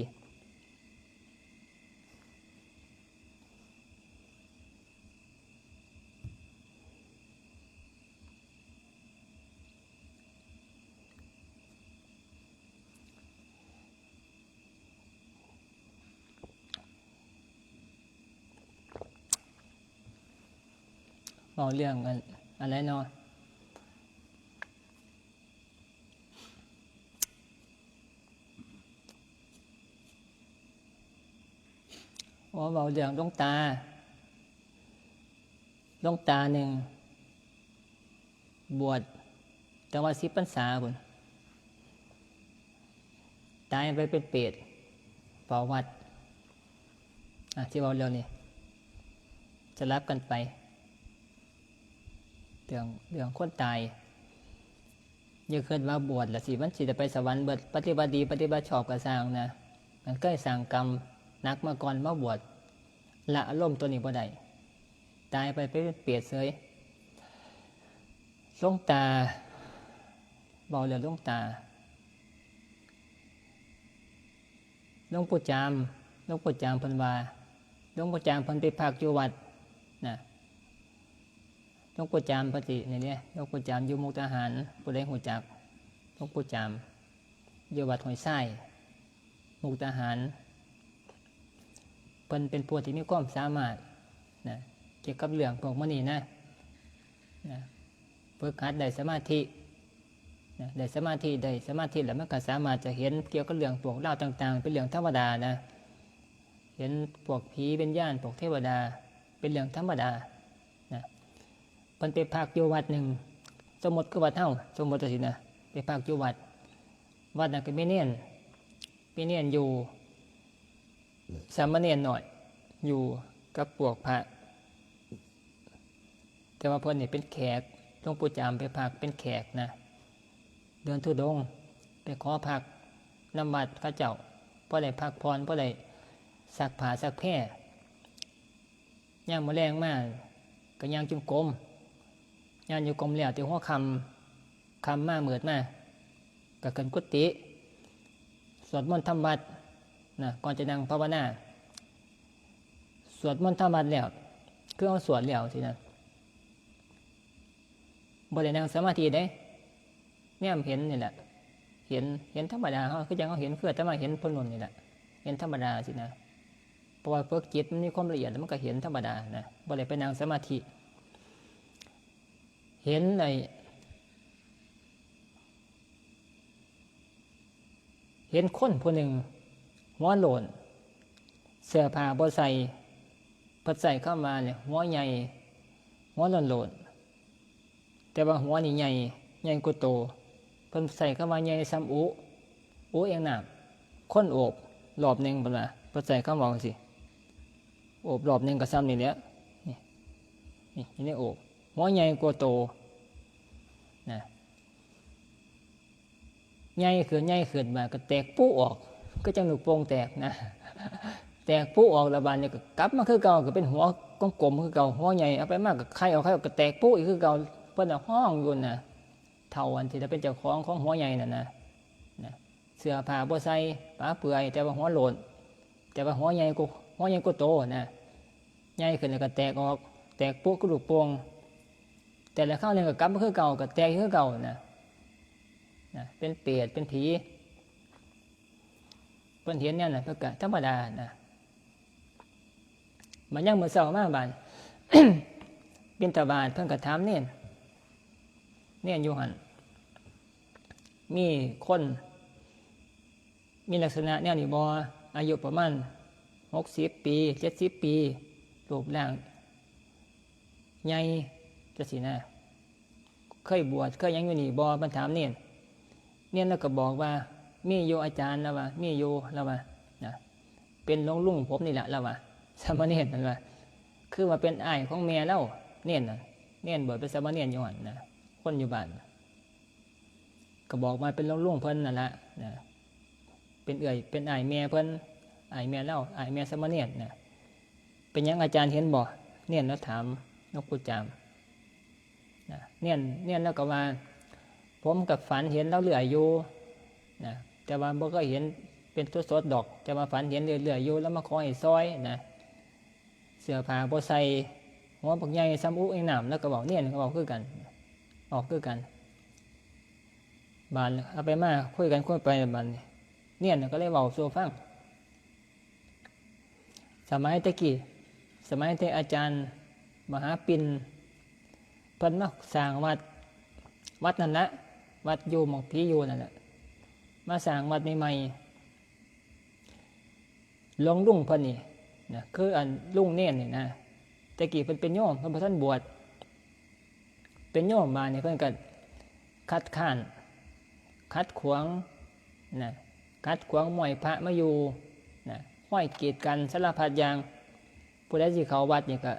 เอาเรื่องอะไรเนาะว่าเบาเรื่องหลวงตาหนึ่งบวชแต่ว่า10 พรรษาพุ่นตายไปเป็นเปรตเฝ้าวัดที่เบาเรื่องนี้จะรับกันไปเรื่องคนตายอย่าคิดว่าบวชละสิมันสิจะไปสวรรค์เบิดปฏิบัติดีปฏิบัติชอบก็สร้างนะมันเคยสร้างกรรมหนักมาก่อนมาบวชละอารมณ์ตัวนี้บ่ได้ตายไปเป็นเปรตเสยหลวงตาเบาเรื่องหลวงตาหลวงปู่จามเพิ่นว่าหลวงปู่จามเพิ่นไปพักอยู่วัดนะหลวงปู่จามพระติเนี่ยหลวงปู่จามอยู่มุกดาหารผู้ใดหูจักหลวงปู่จามอยู่วัดห้วยทรายมุกดาหารเป็นผู้ที่มีความสามารถนะเกี่ยวกับเรื่องพวกมันนี่นะฝึกหัดได้สมาธิได้สมาธิแล้วมันก็สามารถจะเห็นเกี่ยวกับเรื่องพวกเล่าต่างๆเป็นเรื่องธรรมดานะเห็นพวกผีเป็นญาณพวกเทวดาเป็นเรื่องธรรมดามันไปพักอยู่วัดหนึ่งสมมติคือวัดเท่าสมมติสินะไปพักอยู่วัดนั้นก็ไม่เนียนอยู่สามเณรหน่อยอยู่กับพวกพระแต่ว่าเพิ่นนี่เป็นแขกหลวงปู่จามไปพักเป็นแขกนะเดินธุดงค์ไปขอพักน้ำวัดพระเจ้าเพราะได้พักพรเพราะได้ซักผ้าซักแพร่ย่างแมลงมากก็ย่างจุ่มกลม งานอยู่กรมแล้วที่หัวคำมาเมิดมาก็ขึ้นกุฏิสวดมนต์ทำวัดนะก่อนจะนั่งภาวนาสวดมนต์ทำวัดแล้วคือเอาสวดแล้วสินะบ่ได้นั่งสมาธิเด้เนี่ยเห็นนี่แหละเห็นธรรมดาเขาคือจังเขาเห็นคือแต่มาเห็นพ้นนนี่แหละเห็นธรรมดาสินะเพราะว่าฝึกจิตมันมีความละเอียดแล้วมันก็เห็นธรรมดานะบ่ได้ไปนั่งสมาธิเห็นเห็นคนผู้หนึ่งหัวโลนเสื้อผ้าบ่ใส่พัดใส่เข้ามาเนี่ยหัวใหญ่หัวโลนแต่ว่าหัวนี่ใหญ่กว่าโตเพิ่นใส่เข้ามาใหญ่ซ้ำอุเองน้ำคนโอบรอบหนึ่งเพิ่นว่าพัดใส่เข้ามาสิโอบรอบหนึ่งก็ซ้ำนี่แหละนี่โอบหัวใหญ่กว่าโตนะใหญ่ขึ้นมาก็แตกปุ๊ออกก็จังหนูโป่งแตกนะแตกปุ๊ออกระบาดเนี่ยก็กลับมาคือเก่าก็เป็นหัวกลมๆคือเก่าหัวใหญ่เอาไปมากก็ไข่ออกก็แตกปุ๊อีกคือเก่าเพิ่นห้องอยู่นะเท่าอันที่จะเป็นเจ้าของหัวใหญ่น่ะนะเสื้อผ้าบ่ใส่ผ้าเปื่อยแต่ว่าหัวโลนแต่ว่าหัวใหญ่กว่าโตนะใหญ่ขึ้นแล้วก็แตกออกแตกปุ๊กระดูกโป่งแต่ละข้าวนึงก็กลับมาคือเก่าก็แตกคือเก่านะเป็นเปรตเป็นผีเพิ่นเห็นเนี่ยนะเพิ่นก็ธรรมดานะมันยังมื้อเช้ามาบ้าน บิณฑบาตเพิ่นก็ถามเน้นอยู่หั่นมีคนมีลักษณะแนวนี้บ่อายุประมาณ60 ปี70 ปีรูปร่างใหญ่จังซี่นะเคยบวชเคยหยังอยู่นี่บ่เพิ่นถามเน้นแล้วก็บอกว่ามีอยู่อาจารย์แล้วว่ามีอยู่แล้วว่านะเป็นหลวงลุงผมนี่แหละแล้วว่าสามเณรนั่นว่าคือว่าเป็นอ้ายของแม่แล้วเน้นบวชเป็นสามเณรอยู่หั่นนะคนอยู่บ้านก็บอกมาเป็นหลวงลุงเพิ่นนั่นละนะเป็นเป็นอ้ายแม่เพิ่นอ้ายแม่แล้วอ้ายแม่สามเณรนะเป็นหยังอาจารย์เห็นบ่เน้นแล้วถามนกกุจามนะเน้นแล้วก็ว่าผมกับฝันเห็นแล้วเรื่อยอยู่นะแต่ว่าบ่เคยเห็นเป็นตัวสดดอกแต่ว่าฝันเห็นเรื่อยอยู่แล้วมาขอให้ซอยนะเสื้อผ้าบ่ใส่หัวบักใหญ่ซ้ำอุเองน้ำแล้วก็บอกเนี่ยก็บอกคือกันออกคือกันบานเอาไปมาคุยไปบานเนี่ยก็เลยเว้าสู่ฟังสมัยตะกี้ที่อาจารย์มหาปิ่นเพิ่นมาสร้างวัดนั่นละวัดอยู่หม่องผีอยู่นั่นแหละมาสร้างวัดใหม่ๆหลวงลุงเพิ่นนี่นะคืออันลุงเน้นนี่นะตะกี้เพิ่นเป็นโยมเพิ่นบ่ทันบวชเป็นโยมมาเนี่ยเพิ่นก็คัดค้านขัดขวางนะขัดขวางหม่อยพระมาอยู่นะห้อยกีดกันสารพัดอย่างผู้ใดสิเข้าวัดนี่ก็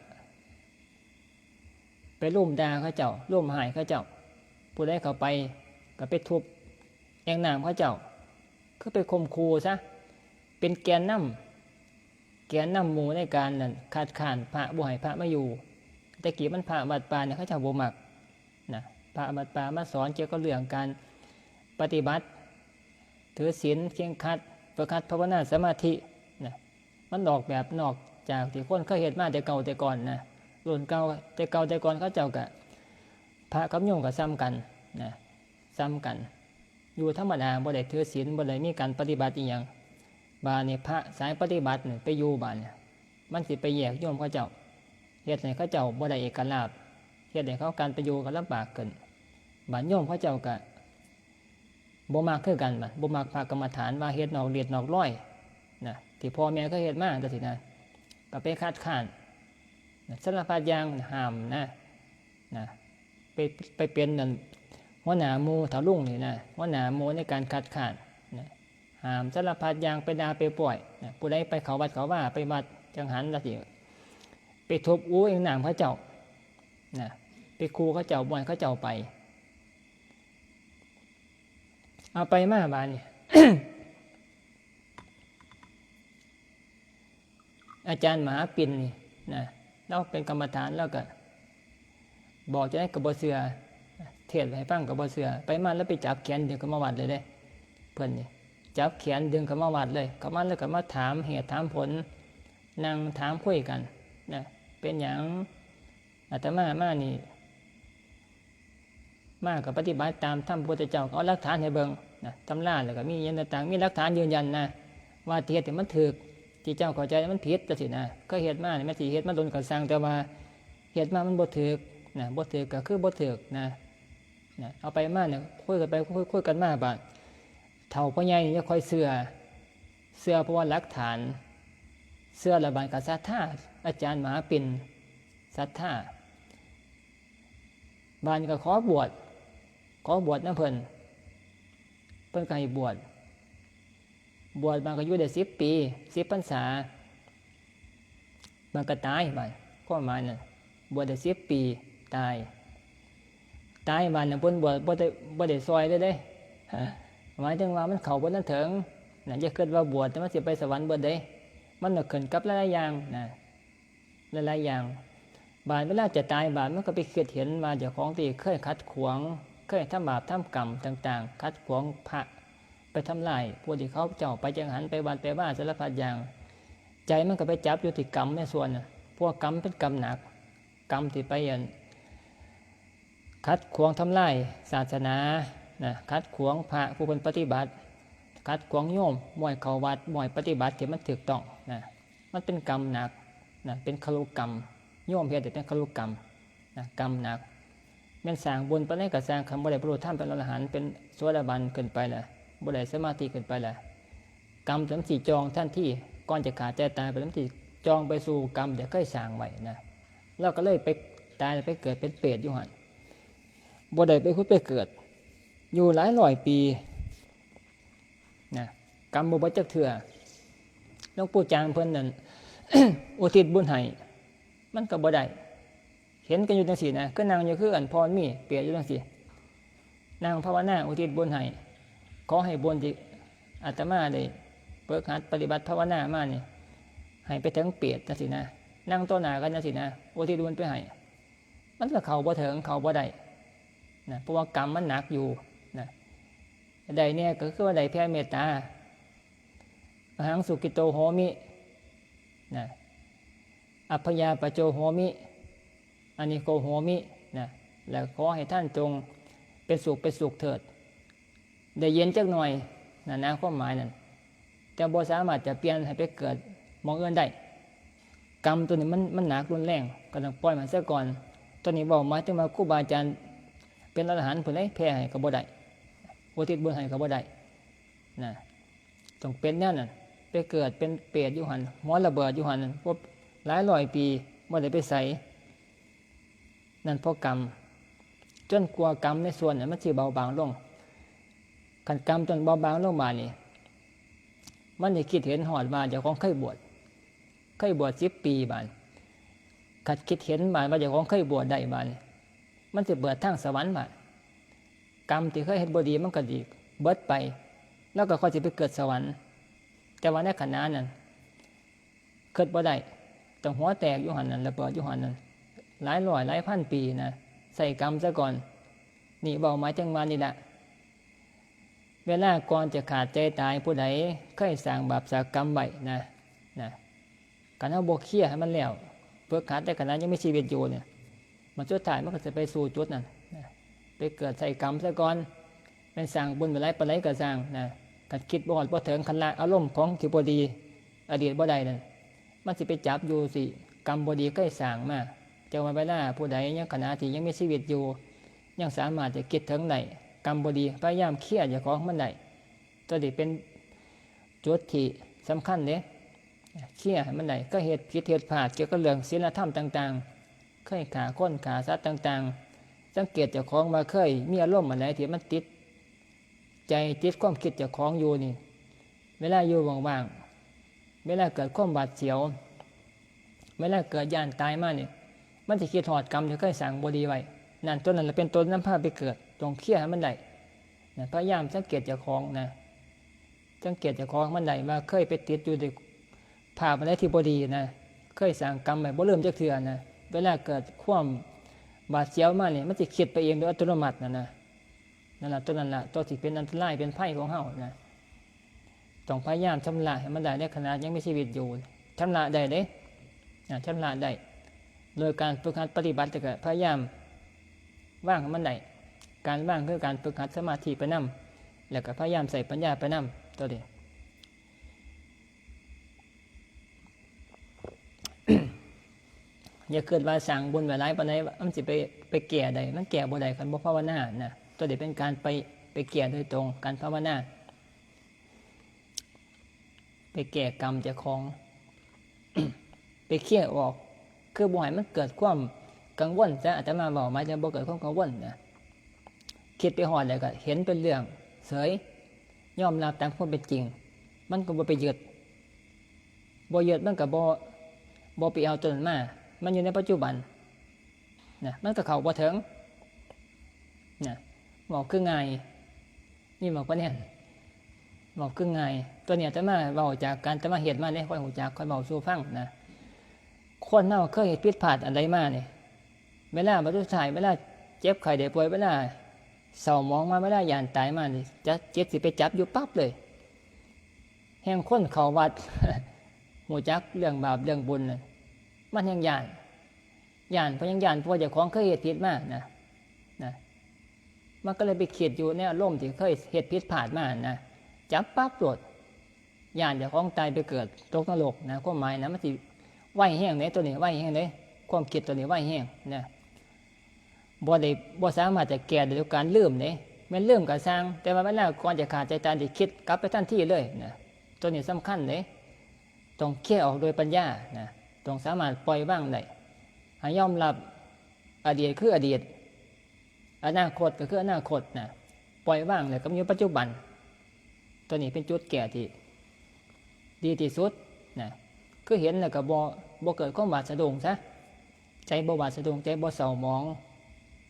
ไปลุ่มด่าเขาเจ้าลุ่มหายเขาเจ้าผู้ใดเข้าไปก็ไปทุบแองน้ำเขาเจ้าคือไปข่มขู่ซะเป็นแกนนำหมู่ในการนั่นคัดค้านพระบ่ให้พระมาอยู่แต่กี้มันพระวัดป่าเนี่ยเขาเจ้าบ่มักนะพระวัดป่ามาสอนเกี่ยวกับเรื่องการปฏิบัติถือศีลเคร่งครัดประคัดภาวนาสมาธินะมันออกแบบนอกจากที่คนเคยเห็นมาแต่เก่าแต่ก่อนนะรุ่นเก่าแต่ก่อนเขาเจ้ากับพระกับโยมกับซ้ำกันนะซ้ำกันอยู่ธรรมดาบ่ได้ถือศีลบ่ได้มีการปฏิบัติอีหยังบาเนี่ยพระสายปฏิบัติเนี่ยไปอยู่บาเนี่ยมันสิไปแยกโยมเขาเจ้าเฮ็ดให้เขาเจ้าบ่ได้เอกลาภเฮ็ดให้เขาการไปอยู่ก็ลำบากเกินบาโยมเขาเจ้าก็บ่มักคือกันบัดบ่มักพระกรรมฐานว่าเฮ็ดนอกเลียดนอกร้อยนะที่พ่อแม่ก็เฮ็ดมาจังซี่นะก็ไปคัดค้านสารพัดอย่างห้ามนะไปเป็นนั่นหัวหน้าหมู่ถาลุงนี่นะหัวหน้าหมู่ในการคัดค้านนะห้ามสารพัดอย่างไปด่าไปป่วยนะผู้ใดไปเขาวัดเขาว่าไปวัดจังหันละสิไปทุบอู้เองน้ำเขาเจ้านะไปคูเขาเจ้าบ่อยเขาเจ้าไปเอาไปมาบานนี่ อาจารย์มหาปิ่นนี่นะเราเป็นกรรมฐานแล้วก็ บอกจะได้กับบ่เสือเทศให้ฟังกับบ่เสือไปมาแล้วไปจับแขนดึงเข้ามาวัดเลยเด้เพิ่นนี่จับแขนดึงเข้ามาวัดเลยเข้ามาแล้วก็มาถามเหตุถามผลนั่งถามคุยกันนะเป็นหยังอาตมามานี่มากับปฏิบัติตามธรรมพระพุทธเจ้าเอาหลักฐานให้เบิ่งนะตำราแล้วก็มีอย่างต่างๆมีหลักฐานยืนยันนะว่าเฮ็ดให้มันถูกที่เจ้าเข้าใจมันผิดจังซี่นะก็เฮ็ดมานี่แม่นสิเฮ็ดมาโดนก็สร้างแต่ว่าเฮ็ดมามันบ่ถูกนะบ่ถูกก็คือบ่ถูกนะเอาไปมาเนี่ยคุยกันไปคุยกันมาบาดเฒ่าพ่อใหญ่นี่ค่อยเชื่อเพราะว่าหลักฐานเชื่อระบาดกับศรัทธาอาจารย์มหาปิ่นศรัทธาบ้านก็ขอบวชนะเพิ่นก็ให้บวชมาก็อยู่ได้10 ปี10 พรรษามันก็ตายบ้านข้อหมายนั่นบวชได้10 ปีตายบ้านน่ะเพิ่นบวชบ่ได้ซอยเลยเด้หมายถึงว่ามันเข้าบ่ทันถึงน่ะอย่าคิดว่าบวชแต่มันสิไปสวรรค์เบิดเด้มันน่ะขึ้นกับหลายๆอย่างนะหลายๆอย่างบาดเวลาจะตายบาดมันก็ไปคิดเห็นว่าเจ้าของที่เคยขัดขวางเคยทำบาปทำกรรมต่างๆขัดขวางพระไปทำลายพวกที่เขาเจ้าไปจังหันไปวัดไปบ้านสารพัดอย่างใจมันก็ไปจับอยู่ที่กรรมในส่วนพวกกรรมเป็นกรรมหนักกรรมที่ไปขัดขวางทำลายศาสนาขัดขวางพระผู้เป็นปฏิบัติขัดขวางโยมม่วยเข้าวัดม่วยปฏิบัติที่มันถูกต้องมันเป็นกรรมหนักเป็นคลุกรรมโยมเพียงแต่เป็นคลุกรรมกรรมหนักแม่นสร้างบุญไปได้ก็สร้างคำบ่ได้บรรลุธรรมเป็นอรหันต์เป็นโสดาบันเกินไปแหละบ่ได้สมาธิเกินไปแหละกรรมทั้ง4จองท่านที่ก่อนจะขาดใจตายไปทั้งที่จองไปสู่กรรมเดี๋ยวเคยสร้างไว้แล้วก็เลยไปตายไปเกิดเป็นเปรตอยู่หั่นบ่ได้ไปคุดไปเกิดอยู่หลายร้อยปีกรรมบ่บ่จักเทื่อหลวงปู่จางเพิ่นนั่น อุทิศบุญให้มันก็บ่ได้เห็นกันอยู่จังซี่นะก็นั่งอยู่คืออันพรมีเปรียบอยู่จังซี่นั่งภาวนาอุทิศบุญให้ขอให้บุญที่อาตมาได้เปิดหัดปฏิบัติภาวนามานี่ให้ไปถึงเปรียบจังซี่นะนั่งต่อหน้ากันจังซี่นะอุทิศบุญไปให้มันก็เข้าบ่ถึงเข้าบ่ได้เพราะว่ากรรมมันหนักอยู่ใดเนี่ยก็คือว่าใดแผ่เมตตาอหังสุกิโตโหมิอัพพยาปโจโหมิอานิโกโหมิแล้วขอให้ท่านจงเป็นสุขเถิดได้เย็นจักหน่อยนะความหมายนั่นแต่บ่สามารถจะเปลี่ยนให้ไปเกิดมองอื่นได้กรรมตัวนี้มันหนักรุนแรงก็ต้องปล่อยมันซะก่อนตัวนี้บอกมาถึงว่าครูบาอาจารย์เป็นอรหันต์ผู้ใดแพ้ให้ก็บ่ได้อุทิศบุญให้ก็บ่ได้ต้องเป็นแนวนั้นไปเกิดเป็นเปรตอยู่หั่นหมอระเบิดอยู่หั่นพวกหลายร้อยปีบ่ได้ไปใส่นั่นเพราะกรรมจนกลัวกรรมในส่วนนั้นมันสิเบาบางลงคันกรรมจนเบาบางลงมานี่มันสิคิดเห็นฮอดว่าเจ้าของเคยบวช10 ปีบาดคันคิดเห็นบาดว่าเจ้าของเคยบวชได้บาดมันสิเบิดทางสวรรค์บาดกรรมที่เคยเฮ็ดบ่ดีมันก็ดีเบิดไปแล้วก็ค่อยสิไปเกิดสวรรค์แต่ว่าในขณะนั้นเกิดบ่ได้ต้องหัวแตกอยู่หั่นนั่นระเบิดอยู่หั่นนั่นหลายร้อยหลายพันปีใส่กรรมซะก่อนนี่เว้าหมายถึงว่านี่แหละเวลาก่อนจะขาดใจตายผู้ใดเคยสร้างบาปสร้างกรรมไว้การเอาบ่เคลียร์ให้มันแล้วเพื่อขาดแต่ขณะยังมีชีวิตอยู่เนี่ยมันสุดท้ายมันก็จะไปสู่จุดนั้นไปเกิดใส่กรรมซะก่อนเป็นสร้างบุญไปหลายปานใดก็สร้างกันคิดบ่ฮอดบ่ถึงคันละอารมณ์ของที่บ่ดีอดีตบ่ได้นั่นมันสิไปจับอยู่สิกรรมบ่ดีเคยสร้างมาแต่ว่าเวลาผู้ใดยังขณะที่ยังมีชีวิตอยู่ยังสามารถจะคิดถึงได้กรรมบ่ดีพยายามเคลียร์เจ้าของมันได้ตัวนี้เป็นจุดที่สำคัญเด้เคลียร์ให้มันได้ก็เหตุผิดเหตุพลาดเกี่ยวกับเรื่องศีลธรรมต่างๆเคยฆ่าคนฆ่าสัตว์ต่างๆสังเกตเจ้าของว่าเคยมีอารมณ์อะไรที่มันติดใจติดความคิดเจ้าของอยู่นี่เวลาอยู่ว่างๆเวลาเกิดความบาดเสียวเวลาเกิดย่านตายมานี่มันสิคิดฮอดกรรมที่เคยสร้างบ่ดีไว้นั่นตัวนั้นเป็นตัวนำพาไปเกิดตรงเคลียร์ให้มันได้พยายามสังเกตเจ้าของสังเกตเจ้าของมันได้ว่าเคยไปติดอยู่ในภาพอะไรที่บ่ดีเคยสร้างกรรมไว้บ่ลืมจักเทื่อเวลาเกิดความ บาดเสียวมาเนี่ยมันจะคิดไปเองโดยอัตโนมัตินั่นแหละตัวนั้นแหละตัวที่เป็นอันตรายเป็นไพ่ของเฮานะต้องพยายามชำระให้มันได้ในขณะยังมีชีวิตอยู่ชำระได้เด้ชำระได้โดยการฝึกหัดปฏิบัติก็พยายามว่างให้มันได้การว่างคือการฝึกหัดสมาธิไปนำแล้วก็พยายามใส่ปัญญาไปนำตัวเดียว อย่าเกิดว่าสั่งบุญไว้หลายปานใดมันสิไปแก่ใดมันแก่บ่ได้คันบ่ภาวนานะตัวนี้เป็นการไปแก่โดยตรงการภาวนาไปแก่กรรมเจ้าของ ไปเคลียร์ออกคือบ่ให้มันเกิดความกังวลซะอาตมาบอกหมายถึงบ่เกิดความกังวลนะคิดไปฮอดแล้วก็เห็นเป็นเรื่องเสยยอมรับตามความเป็นจริงมันก็บ่ไปยึดมันก็บ่ไปเอาตัวนั้นมามันอยู่ในปัจจุบันนะมันก็เข้าบ่ถึงนะบอกคือไงนี่บอกว่าเนี่ยบอกคือไงตัวเนี่ยจะมาเว้าจากการจะมาเฮ็ดมาเนี่ยค่อยหูจักค่อยเว้าสู่ฟังนะคนเฮาเคยเฮ็ดผิดพลาดอันใดมานี่เวลาบ่สุดท้ายเวลาเจ็บไข้ได้ป่วยเวลาเศร้าหมองมาเวลาย่านตายมานี่จะเจ็บสิไปจับอยู่ปั๊บเลยแห่งคนเข้าวัด หูจักเรื่องบาปเรื่องบุญน่ะมันยังย่านเพราะยังย่านเพราะเจ้าของเคยเฮ็ดผิดมานะมันก็เลยไปเขียดอยู่ในอารมณ์ที่เคยเฮ็ดผิดพลาดมานะจับปั๊บตรวจย่านเจ้าของตายไปเกิดตกนรกนะความหมายนะมันสิไหวแห้งไหนตัวนี้ไหวแห้งไหนความคิดตัวนี้ไหวแห้งนะบ่สามารถจะแก้ได้ด้วยการลืมเด้แม่นลืมก็สร้างแต่ว่าเวลาก่อนจะขาดใจตายสิคิดกลับไปทันทีเลยนะตัวนี้สำคัญเด้ต้องแก้ออกโดยปัญญานะต้องสามารถปล่อยวางได้ให้ยอมรับอดีตคืออดีตอนาคตก็คืออนาคตนะปล่อยวางเลยกับอยู่ปัจจุบันตัวนี้เป็นจุดแก่ที่ดีที่สุดนะคือเห็นแล้วก็บ่เกิดความหวาดสะดุ้งซะใจบ่หวาดสะดุ้งใจบ่เศร้าหมอง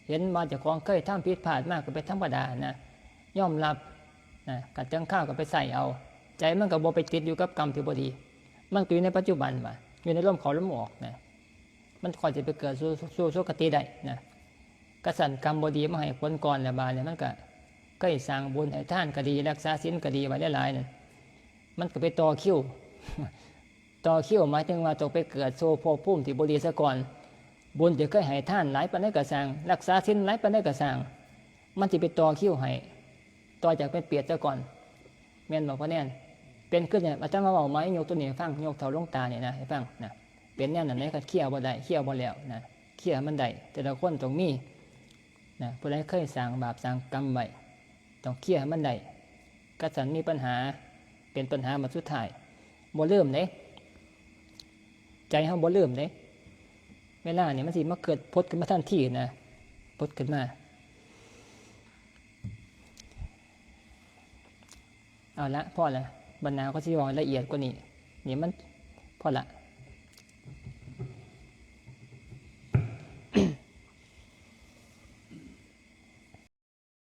เห็นมาจากของเคยทำผิดพลาดมากก็เป็นธรรมดานะยอมรับนะกัดจังข้าวก็ไปใส่เอาใจมันก็บ่ไปติดอยู่กับกรรมที่บ่ดีมันอยู่ในปัจจุบันมาอยู่ในร่มเขาร่มออกนะมันค่อยจะไปเกิดสู่สุคติได้นะกษัตริย์กรรมบดีมาให้ผลก่อนแล้วบาเนี่ยมันก็เคยสร้างบุญให้ท่านก็ดีรักษาศีลก็ดีไว้หลายๆนั่นมันก็ไปต่อคิว ต่อคิวหมายถึงว่าต้องไปเกิดโซโพพุ่มที่บดีซะก่อนบุญจะเคยให้ท่านหลายปานใดก็สร้างรักษาศีลหลายปานใดก็สร้างมันสิไปต่อคิวให้ต่อจากเป็นเปียดซะก่อนแม่นบอกว่าแน่นเป็นขึ้นเนี่ยอาจารย์มาบอกไม้ยกตัวนี้ฟังยกเท่าลงตาเนี่ยนะให้ฟังนะเป็นแน่นนั่นไหนก็เขี่ยวบ่ได้เขี่ยวบ่แล้วนะเขี่ยมันได้แต่ละคนต้องมีนะผู้ใดเคยสร้างบาปสร้างกรรมไว้ต้องเขี่ยมันได้กษัตริย์มีปัญหาเป็นปัญหามาสุดท้ายบ่ลืมเด้ใจเฮาบ่ลืมเด้เวลาเนี่ยมันสิมาเกิดพดขึ้นมาทันทีนะพดขึ้นมาเอาละพอละบรรณาก็สิบอกละเอียดกว่านี้นี่มันพอละ